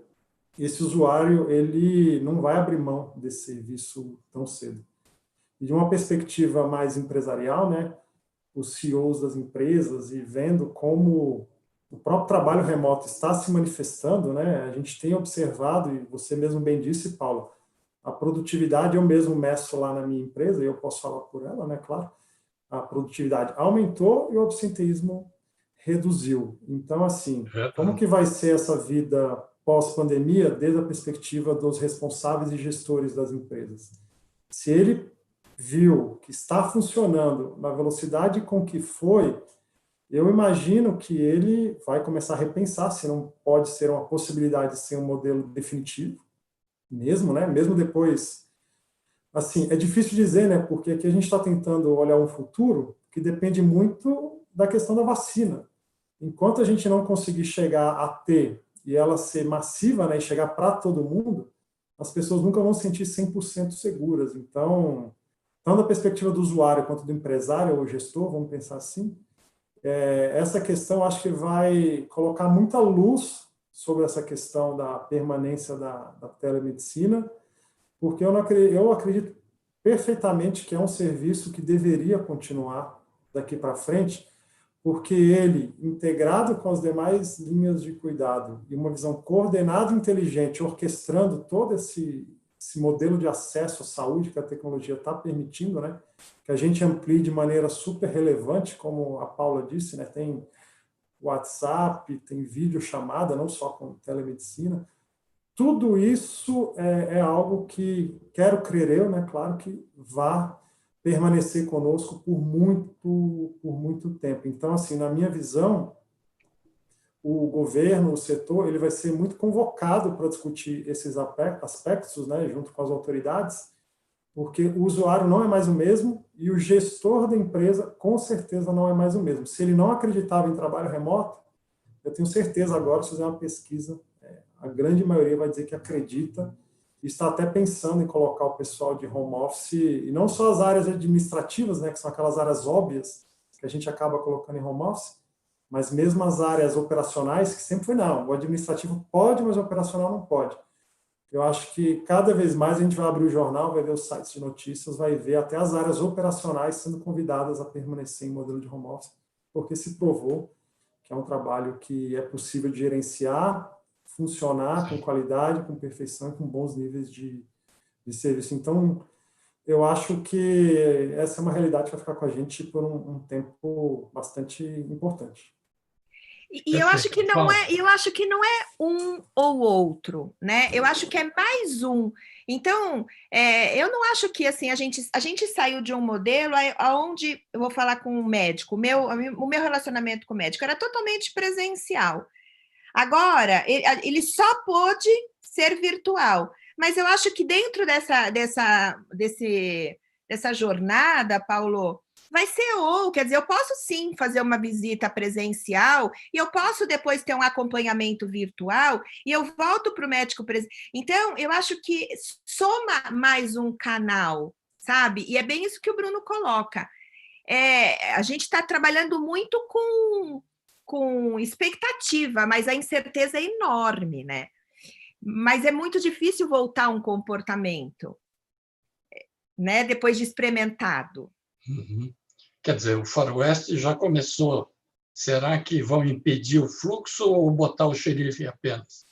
esse usuário ele não vai abrir mão desse serviço tão cedo. E de uma perspectiva mais empresarial, né, os CEOs das empresas e vendo como o próprio trabalho remoto está se manifestando, né, a gente tem observado, e você mesmo bem disse, Paulo, a produtividade eu mesmo meço lá na minha empresa, e eu posso falar por ela, né, claro, a produtividade aumentou e o absenteísmo reduziu. Então, assim, como que vai ser essa vida pós-pandemia desde a perspectiva dos responsáveis e gestores das empresas? Se ele viu que está funcionando na velocidade com que foi, eu imagino que ele vai começar a repensar se não pode ser uma possibilidade de ser um modelo definitivo, mesmo, né? Mesmo depois. Assim, é difícil dizer, né? Porque aqui a gente está tentando olhar um futuro que depende muito da questão da vacina. Enquanto a gente não conseguir chegar a ter e ela ser massiva, né, e chegar para todo mundo, as pessoas nunca vão se sentir 100% seguras. Então, tanto da perspectiva do usuário quanto do empresário ou gestor, vamos pensar assim, essa questão acho que vai colocar muita luz sobre essa questão da permanência da telemedicina, porque eu acredito perfeitamente que é um serviço que deveria continuar daqui para frente, porque ele, integrado com as demais linhas de cuidado e uma visão coordenada e inteligente, orquestrando todo esse modelo de acesso à saúde que a tecnologia está permitindo, né, que a gente amplie de maneira super relevante, como a Paula disse, né, tem WhatsApp, tem videochamada, não só com telemedicina. Tudo isso é algo que, quero crer eu, né, claro que vá permanecer conosco por muito tempo. Então, assim, na minha visão, o governo, o setor, ele vai ser muito convocado para discutir esses aspectos, né, junto com as autoridades, porque o usuário não é mais o mesmo e o gestor da empresa, com certeza, não é mais o mesmo. Se ele não acreditava em trabalho remoto, eu tenho certeza agora, se fizer uma pesquisa, a grande maioria vai dizer que acredita e está até pensando em colocar o pessoal de home office, e não só as áreas administrativas, né, que são aquelas áreas óbvias que a gente acaba colocando em home office, mas mesmo as áreas operacionais, que sempre foi, não, o administrativo pode, mas o operacional não pode. Eu acho que cada vez mais a gente vai abrir o jornal, vai ver os sites de notícias, vai ver até as áreas operacionais sendo convidadas a permanecer em modelo de home office, porque se provou que é um trabalho que é possível de gerenciar, funcionar com qualidade, com perfeição e com bons níveis de serviço. Então, eu acho que essa é uma realidade que vai ficar com a gente por um tempo bastante importante. E eu acho que não é um ou outro, né? Eu acho que é mais um. Então, eu não acho que assim a gente saiu de um modelo onde eu vou falar com o médico, o meu relacionamento com o médico era totalmente presencial. Agora, ele só pôde ser virtual. Mas eu acho que dentro dessa jornada, Paulo, vai ser quer dizer, eu posso sim fazer uma visita presencial e eu posso depois ter um acompanhamento virtual e eu volto para o médico presencial. Então, eu acho que soma mais um canal, sabe? E é bem isso que o Bruno coloca. A gente está trabalhando muito com expectativa, mas a incerteza é enorme, né? Mas é muito difícil voltar a um comportamento, né? Depois de experimentado. Uhum. Quer dizer, o faroeste já começou. Será que vão impedir o fluxo ou botar o xerife apenas?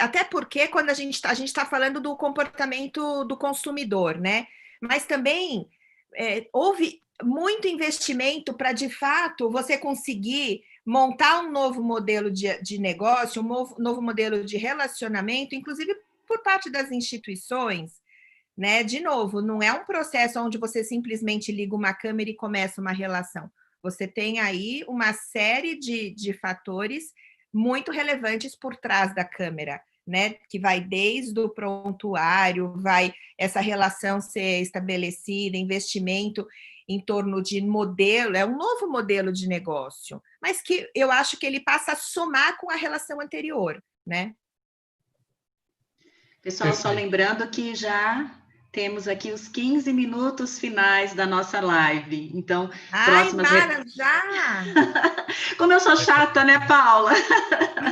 Até porque quando a gente está falando do comportamento do consumidor, né? Mas também houve muito investimento para, de fato, você conseguir montar um novo modelo de negócio, um novo modelo de relacionamento, inclusive por parte das instituições, né? De novo, não é um processo onde você simplesmente liga uma câmera e começa uma relação. Você tem aí uma série de fatores muito relevantes por trás da câmera, né? Que vai desde o prontuário, vai essa relação ser estabelecida, investimento em torno de modelo, é um novo modelo de negócio, mas que eu acho que ele passa a somar com a relação anterior, né? Pessoal, só lembrando que já temos aqui os 15 minutos finais da nossa live. Então, próximas... Mara, já! Como eu sou chata, né, Paula?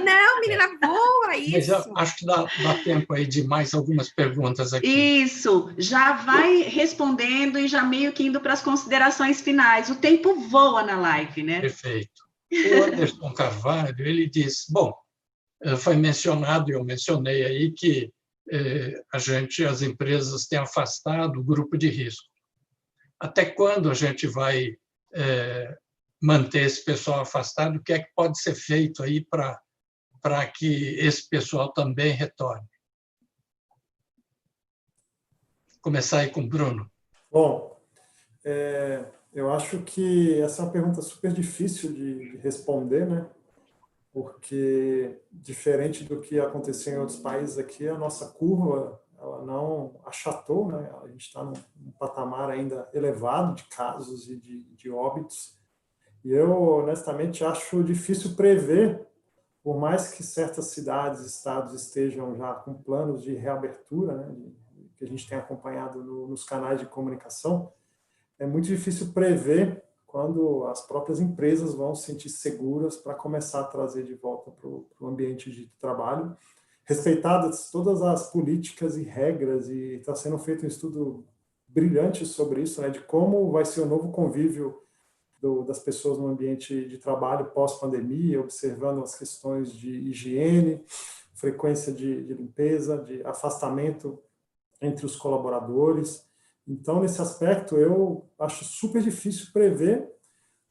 Não, menina, boa, isso! Mas acho que dá tempo aí de mais algumas perguntas aqui. Isso, já vai respondendo e já meio que indo para as considerações finais. O tempo voa na live, né? Perfeito. O Anderson Carvalho, ele diz, bom, foi mencionado, eu mencionei aí, que as empresas têm afastado o grupo de risco. Até quando a gente vai manter esse pessoal afastado? O que é que pode ser feito aí para que esse pessoal também retorne? Começar aí com o Bruno. Bom, eu acho que essa é uma pergunta super difícil de responder, né? Porque, diferente do que aconteceu em outros países aqui, a nossa curva ela não achatou, né? A gente está num patamar ainda elevado de casos e de óbitos. E eu, honestamente, acho difícil prever, por mais que certas cidades e estados estejam já com planos de reabertura, né? Que a gente tem acompanhado nos canais de comunicação, é muito difícil prever quando as próprias empresas vão se sentir seguras para começar a trazer de volta para o ambiente de trabalho, respeitadas todas as políticas e regras, e está sendo feito um estudo brilhante sobre isso, né, de como vai ser o novo convívio das pessoas no ambiente de trabalho pós-pandemia, observando as questões de higiene, frequência de limpeza, de afastamento entre os colaboradores. Então, nesse aspecto, eu acho super difícil prever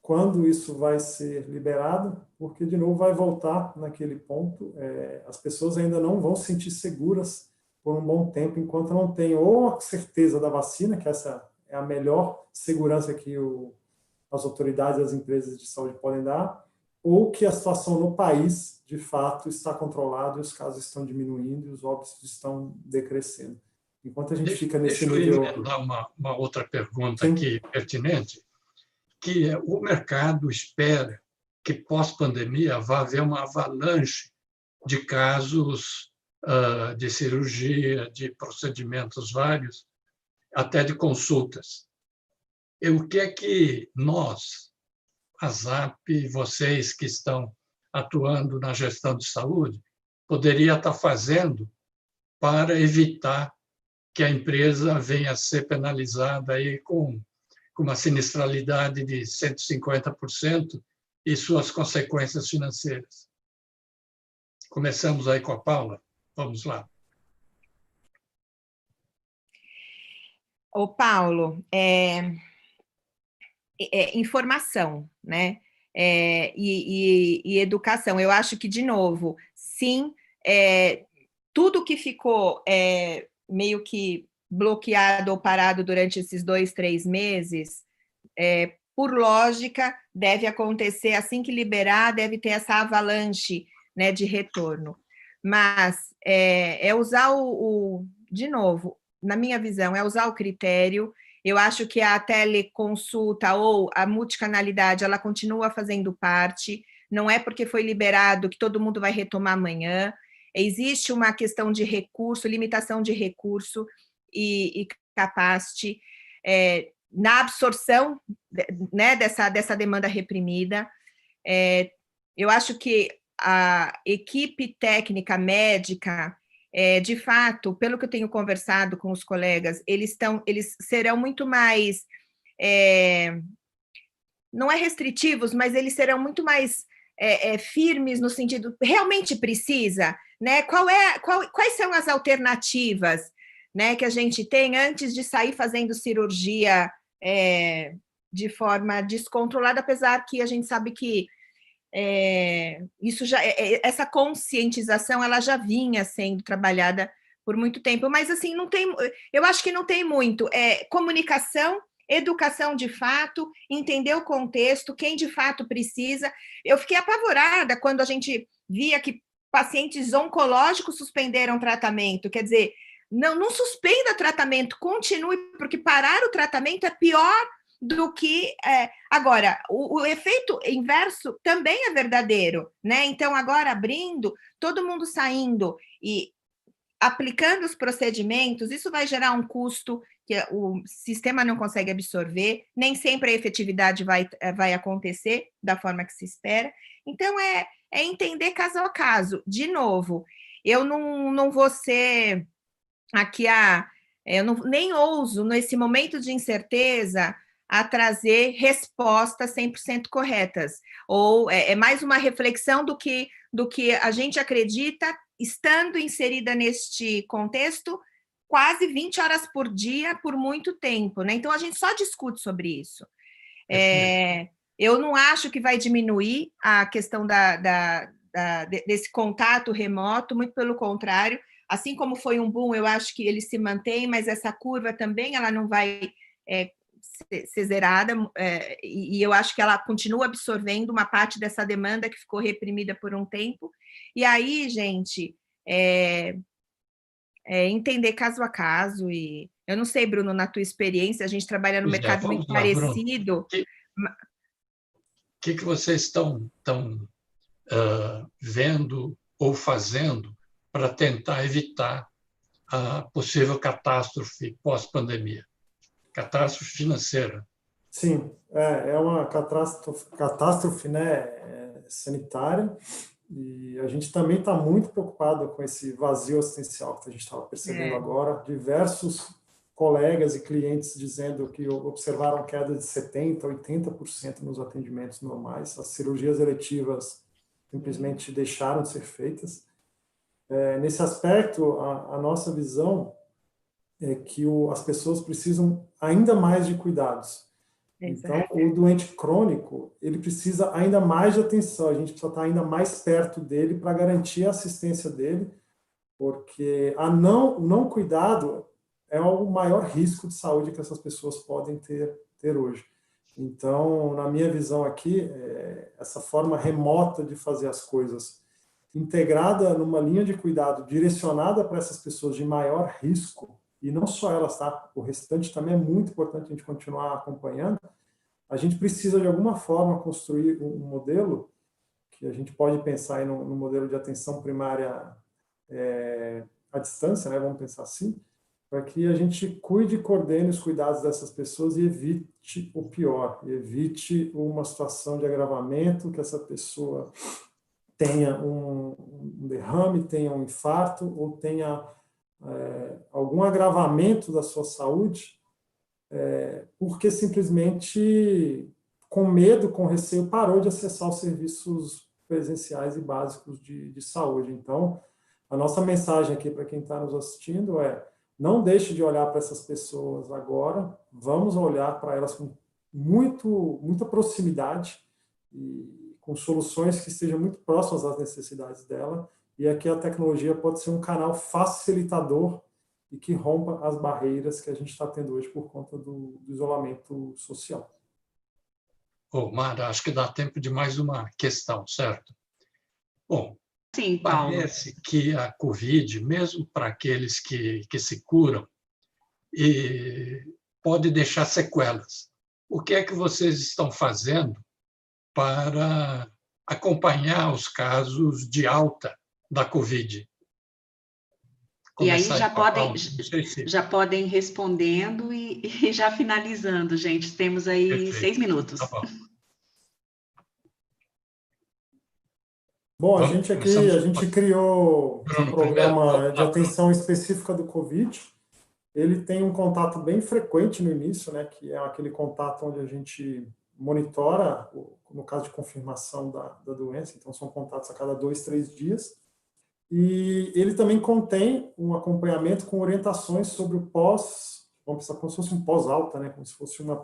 quando isso vai ser liberado, porque, de novo, vai voltar naquele ponto. As pessoas ainda não vão se sentir seguras por um bom tempo, enquanto não tem ou a certeza da vacina, que essa é a melhor segurança que as autoridades e as empresas de saúde podem dar, ou que a situação no país, de fato, está controlada e os casos estão diminuindo e os óbitos estão decrescendo. Enquanto a gente fica nesse nível... Deixa eu emendar uma outra pergunta aqui pertinente, que o mercado espera que pós-pandemia vá haver uma avalanche de casos de cirurgia, de procedimentos vários, até de consultas. E o que é que nós, a ZAP, vocês que estão atuando na gestão de saúde, poderia estar fazendo para evitar que a empresa venha a ser penalizada aí com uma sinistralidade de 150% e suas consequências financeiras? Começamos aí com a Paula. Vamos lá. Ô, Paulo, informação, né? E educação. Eu acho que, de novo, sim, tudo que ficou meio que bloqueado ou parado durante esses 2, 3 meses, por lógica, deve acontecer assim que liberar, deve ter essa avalanche, né, de retorno. Mas usar de novo, na minha visão, é usar o critério. Eu acho que a teleconsulta ou a multicanalidade, ela continua fazendo parte, não é porque foi liberado que todo mundo vai retomar amanhã. Existe uma questão de recurso, limitação de recurso e capacity na absorção, né, dessa demanda reprimida. Eu acho que a equipe técnica médica, de fato, pelo que eu tenho conversado com os colegas, eles serão muito mais, não é restritivos, mas eles serão muito mais firmes no sentido, realmente precisa, né? Quais são as alternativas, né, que a gente tem antes de sair fazendo cirurgia de forma descontrolada, apesar que a gente sabe que isso já, essa conscientização ela já vinha sendo trabalhada por muito tempo, mas assim, não tem, eu acho que não tem muito comunicação educação de fato, entender o contexto, quem de fato precisa. Eu fiquei apavorada quando a gente via que pacientes oncológicos suspenderam tratamento, quer dizer, não suspenda tratamento, continue, porque parar o tratamento é pior do que... Agora, o efeito inverso também é verdadeiro, né? Então, agora abrindo, todo mundo saindo e aplicando os procedimentos, isso vai gerar um custo que o sistema não consegue absorver, nem sempre a efetividade vai acontecer da forma que se espera. Então, é entender caso a caso. De novo, eu não vou ser aqui eu nem ouso, nesse momento de incerteza, a trazer respostas 100% corretas, ou é mais uma reflexão do que a gente acredita, estando inserida neste contexto, quase 20 horas por dia, por muito tempo, né? Então, a gente só discute sobre isso. Eu não acho que vai diminuir a questão desse contato remoto, muito pelo contrário, assim como foi um boom, eu acho que ele se mantém, mas essa curva também ela não vai ser zerada, e eu acho que ela continua absorvendo uma parte dessa demanda que ficou reprimida por um tempo. E aí, gente, entender caso a caso, e eu não sei, Bruno, na tua experiência, a gente trabalha no mercado muito parecido. O que vocês estão vendo ou fazendo para tentar evitar a possível catástrofe pós-pandemia? Catástrofe financeira. Sim, é uma catástrofe, né, sanitária, e a gente também está muito preocupado com esse vazio assistencial que a gente estava percebendo agora. Diversos colegas e clientes dizendo que observaram queda de 70%, 80% nos atendimentos normais. As cirurgias eletivas simplesmente deixaram de ser feitas. Nesse aspecto, a nossa visão é que as pessoas precisam ainda mais de cuidados. Então, o doente crônico, ele precisa ainda mais de atenção, a gente precisa estar ainda mais perto dele para garantir a assistência dele, porque o não cuidado é o maior risco de saúde que essas pessoas podem ter hoje. Então, na minha visão aqui, essa forma remota de fazer as coisas, integrada numa linha de cuidado direcionada para essas pessoas de maior risco, e não só elas, tá? O restante também é muito importante a gente continuar acompanhando. A gente precisa, de alguma forma, construir um modelo que a gente pode pensar aí no modelo de atenção primária à distância, né? Vamos pensar assim, para que a gente cuide e coordene os cuidados dessas pessoas e evite o pior, evite uma situação de agravamento, que essa pessoa tenha um derrame, tenha um infarto ou tenha algum agravamento da sua saúde, porque simplesmente, com medo, com receio, parou de acessar os serviços presenciais e básicos de saúde. Então, a nossa mensagem aqui para quem está nos assistindo não deixe de olhar para essas pessoas agora, vamos olhar para elas com muita proximidade e com soluções que estejam muito próximas às necessidades dela, e aqui a tecnologia pode ser um canal facilitador e que rompa as barreiras que a gente está tendo hoje por conta do isolamento social. Mara, acho que dá tempo de mais uma questão, certo? Bom, sim, Paulo. Parece que a Covid, mesmo para aqueles que se curam, pode deixar sequelas. O que é que vocês estão fazendo para acompanhar os casos de alta da Covid? E aí já podem ir respondendo e já finalizando, gente. Temos aí Perfeito. 6 minutos. Tá bom. Bom, a gente criou um programa de atenção específica do Covid. Ele tem um contato bem frequente no início, né, que é aquele contato onde a gente monitora, no caso de confirmação da doença, então são contatos a cada 2, 3 dias. E ele também contém um acompanhamento com orientações sobre o vamos pensar como se fosse um pós-alta, né, como se fosse uma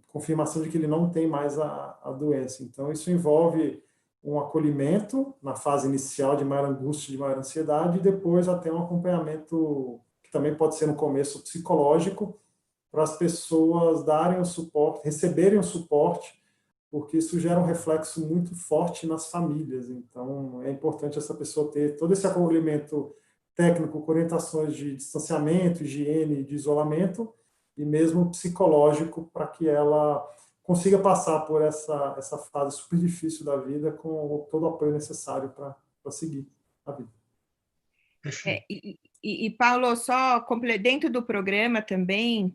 confirmação de que ele não tem mais a doença. Então, isso envolve um acolhimento na fase inicial de maior angústia, de maior ansiedade, e depois até um acompanhamento que também pode ser no começo psicológico, para as pessoas darem o suporte, receberem o suporte, porque isso gera um reflexo muito forte nas famílias. Então, é importante essa pessoa ter todo esse acolhimento técnico, com orientações de distanciamento, higiene, de isolamento, e mesmo psicológico, para que ela consiga passar por essa fase super difícil da vida com todo o apoio necessário para seguir a vida. Paulo, só dentro do programa também,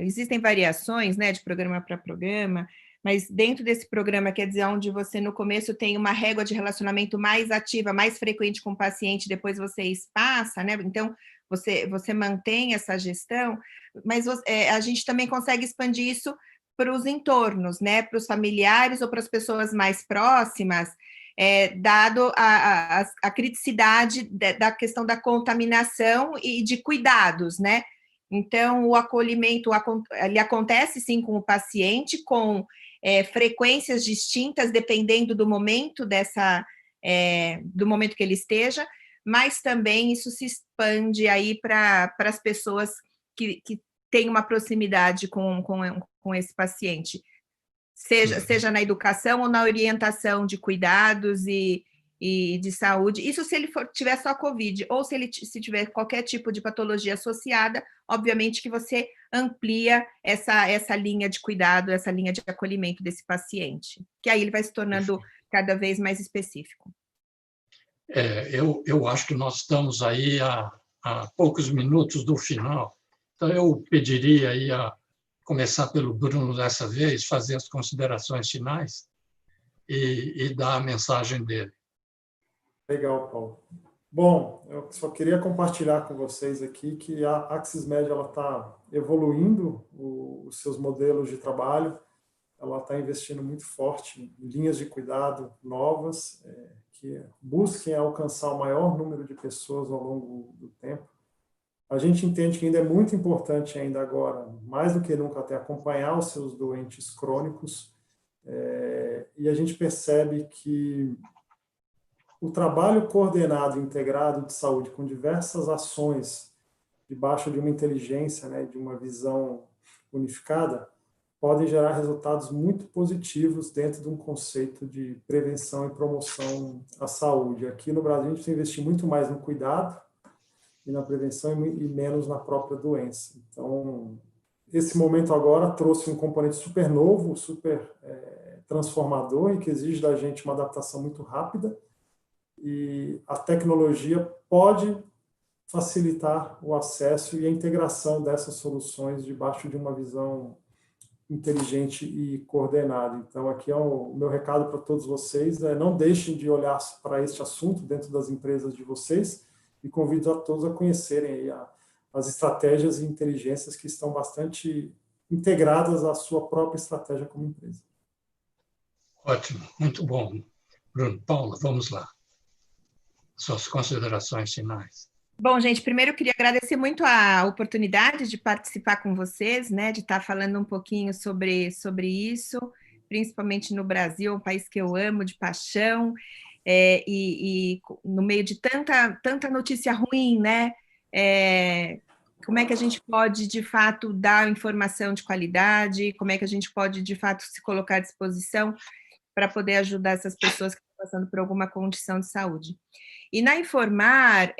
existem variações, né, de programa para programa, mas dentro desse programa, quer dizer, onde você no começo tem uma régua de relacionamento mais ativa, mais frequente com o paciente, depois você espaça, né? Então, você mantém essa gestão, mas a gente também consegue expandir isso para os entornos, né? Para os familiares ou para as pessoas mais próximas, dado a criticidade da questão da contaminação e de cuidados, né? Então, o acolhimento, ele acontece sim com o paciente, com frequências distintas, dependendo do momento do momento que ele esteja, mas também isso se expande aí para as pessoas que têm uma proximidade com esse paciente, seja na educação ou na orientação de cuidados e de saúde. Isso se ele tiver só COVID, ou se tiver qualquer tipo de patologia associada, obviamente que você amplia essa linha de cuidado, essa linha de acolhimento desse paciente, que aí ele vai se tornando cada vez mais específico. Eu acho que nós estamos aí a poucos minutos do final, então eu pediria aí a começar pelo Bruno dessa vez, fazer as considerações finais e dar a mensagem dele. Legal, Paulo. Bom, eu só queria compartilhar com vocês aqui que a AxisMed está evoluindo os seus modelos de trabalho, ela está investindo muito forte em linhas de cuidado novas, que busquem alcançar o maior número de pessoas ao longo do tempo. A gente entende que ainda é muito importante ainda agora, mais do que nunca, até acompanhar os seus doentes crônicos, e a gente percebe que o trabalho coordenado e integrado de saúde com diversas ações debaixo de uma inteligência, né, de uma visão unificada, podem gerar resultados muito positivos dentro de um conceito de prevenção e promoção à saúde. Aqui no Brasil, a gente tem que investir muito mais no cuidado e na prevenção e menos na própria doença. Então, esse momento agora trouxe um componente super novo, super transformador e que exige da gente uma adaptação muito rápida, e a tecnologia pode facilitar o acesso e a integração dessas soluções debaixo de uma visão inteligente e coordenada. Então, aqui é o meu recado para todos vocês, não deixem de olhar para este assunto dentro das empresas de vocês, e convido a todos a conhecerem aí as estratégias e inteligências que estão bastante integradas à sua própria estratégia como empresa. Ótimo, muito bom. Bruno, Paulo, vamos lá. Suas considerações finais. Bom, gente, primeiro eu queria agradecer muito a oportunidade de participar com vocês, né, de estar falando um pouquinho sobre isso, principalmente no Brasil, um país que eu amo de paixão, e no meio de tanta notícia ruim, né, como é que a gente pode, de fato, dar informação de qualidade, como é que a gente pode, de fato, se colocar à disposição para poder ajudar essas pessoas que estão passando por alguma condição de saúde. E na Informar,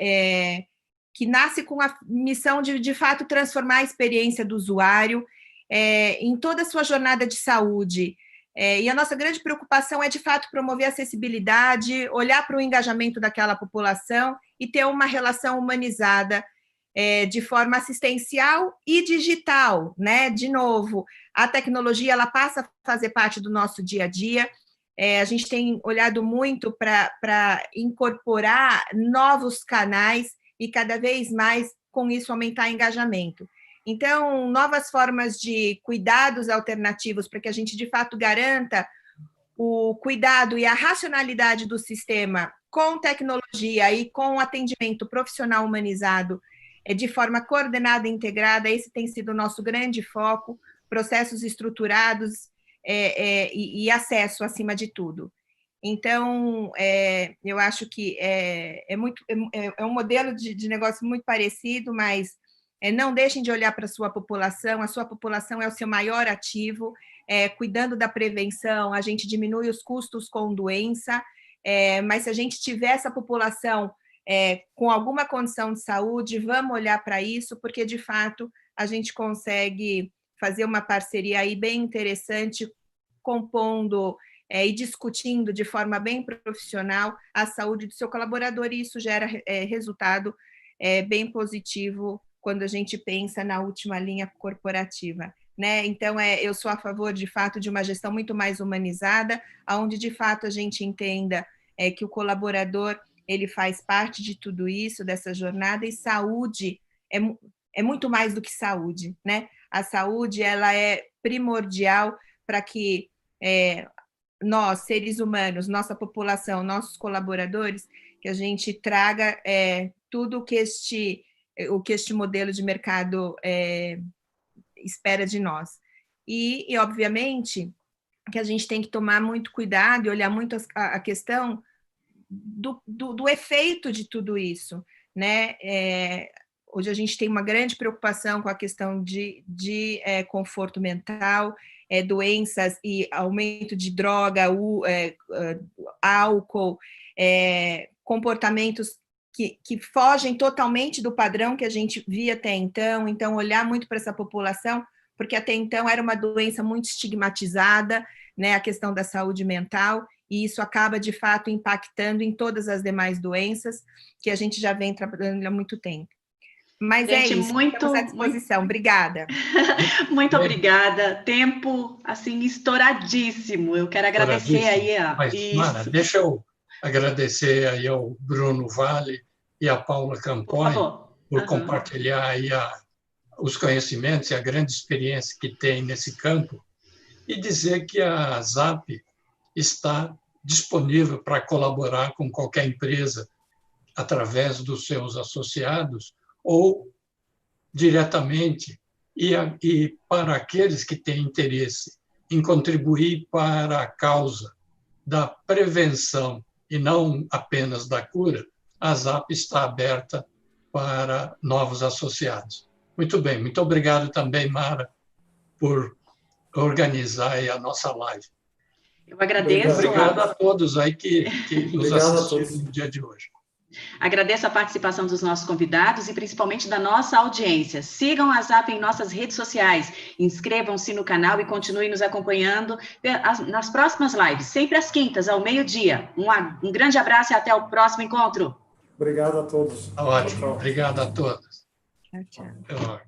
que nasce com a missão de fato, transformar a experiência do usuário em toda a sua jornada de saúde. E a nossa grande preocupação é, de fato, promover a acessibilidade, olhar para o engajamento daquela população e ter uma relação humanizada de forma assistencial e digital, né? De novo, a tecnologia ela passa a fazer parte do nosso dia a dia. A gente tem olhado muito para incorporar novos canais e cada vez mais, com isso, aumentar o engajamento. Então, novas formas de cuidados alternativos para que a gente, de fato, garanta o cuidado e a racionalidade do sistema com tecnologia e com atendimento profissional humanizado de forma coordenada e integrada. Esse tem sido o nosso grande foco, processos estruturados e acesso, acima de tudo. Então, eu acho que é um modelo de negócio muito parecido, mas não deixem de olhar para a sua população é o seu maior ativo, cuidando da prevenção, a gente diminui os custos com doença, mas se a gente tiver essa população com alguma condição de saúde, vamos olhar para isso, porque, de fato, a gente consegue fazer uma parceria aí bem interessante, compondo e discutindo de forma bem profissional a saúde do seu colaborador, e isso gera resultado bem positivo quando a gente pensa na última linha corporativa, né? Então, eu sou a favor, de fato, de uma gestão muito mais humanizada, onde, de fato, a gente entenda que o colaborador ele faz parte de tudo isso, dessa jornada, e saúde é muito mais do que saúde, né? A saúde ela é primordial para que nós, seres humanos, nossa população, nossos colaboradores, que a gente traga tudo o que este modelo de mercado espera de nós. E, obviamente, que a gente tem que tomar muito cuidado e olhar muito a questão do efeito de tudo isso, né? Hoje a gente tem uma grande preocupação com a questão de conforto mental, doenças e aumento de droga, álcool, comportamentos que fogem totalmente do padrão que a gente via até então. Então, olhar muito para essa população, porque até então era uma doença muito estigmatizada, né, a questão da saúde mental, e isso acaba, de fato, impactando em todas as demais doenças que a gente já vem trabalhando há muito tempo. Mas gente, isso, estamos à disposição. Obrigada. Muito obrigada. Tempo, assim, estouradíssimo. Eu quero agradecer aí Mas, Mara, deixa eu agradecer aí ao Bruno Vale e à Paula Campoy por compartilhar aí os conhecimentos e a grande experiência que tem nesse campo, e dizer que a ZAP está disponível para colaborar com qualquer empresa através dos seus associados ou diretamente, e para aqueles que têm interesse em contribuir para a causa da prevenção e não apenas da cura, a ZAP está aberta para novos associados. Muito bem, muito obrigado também, Mara, por organizar aí a nossa live. Eu agradeço. Obrigado a todos aí que nos assistiram no dia de hoje. Agradeço a participação dos nossos convidados e principalmente da nossa audiência. Sigam a ZAP em nossas redes sociais, inscrevam-se no canal e continuem nos acompanhando nas próximas lives, sempre às quintas, ao meio-dia. Um grande abraço e até o próximo encontro. Obrigado a todos. Ótimo, obrigado a todos. Tchau, tchau.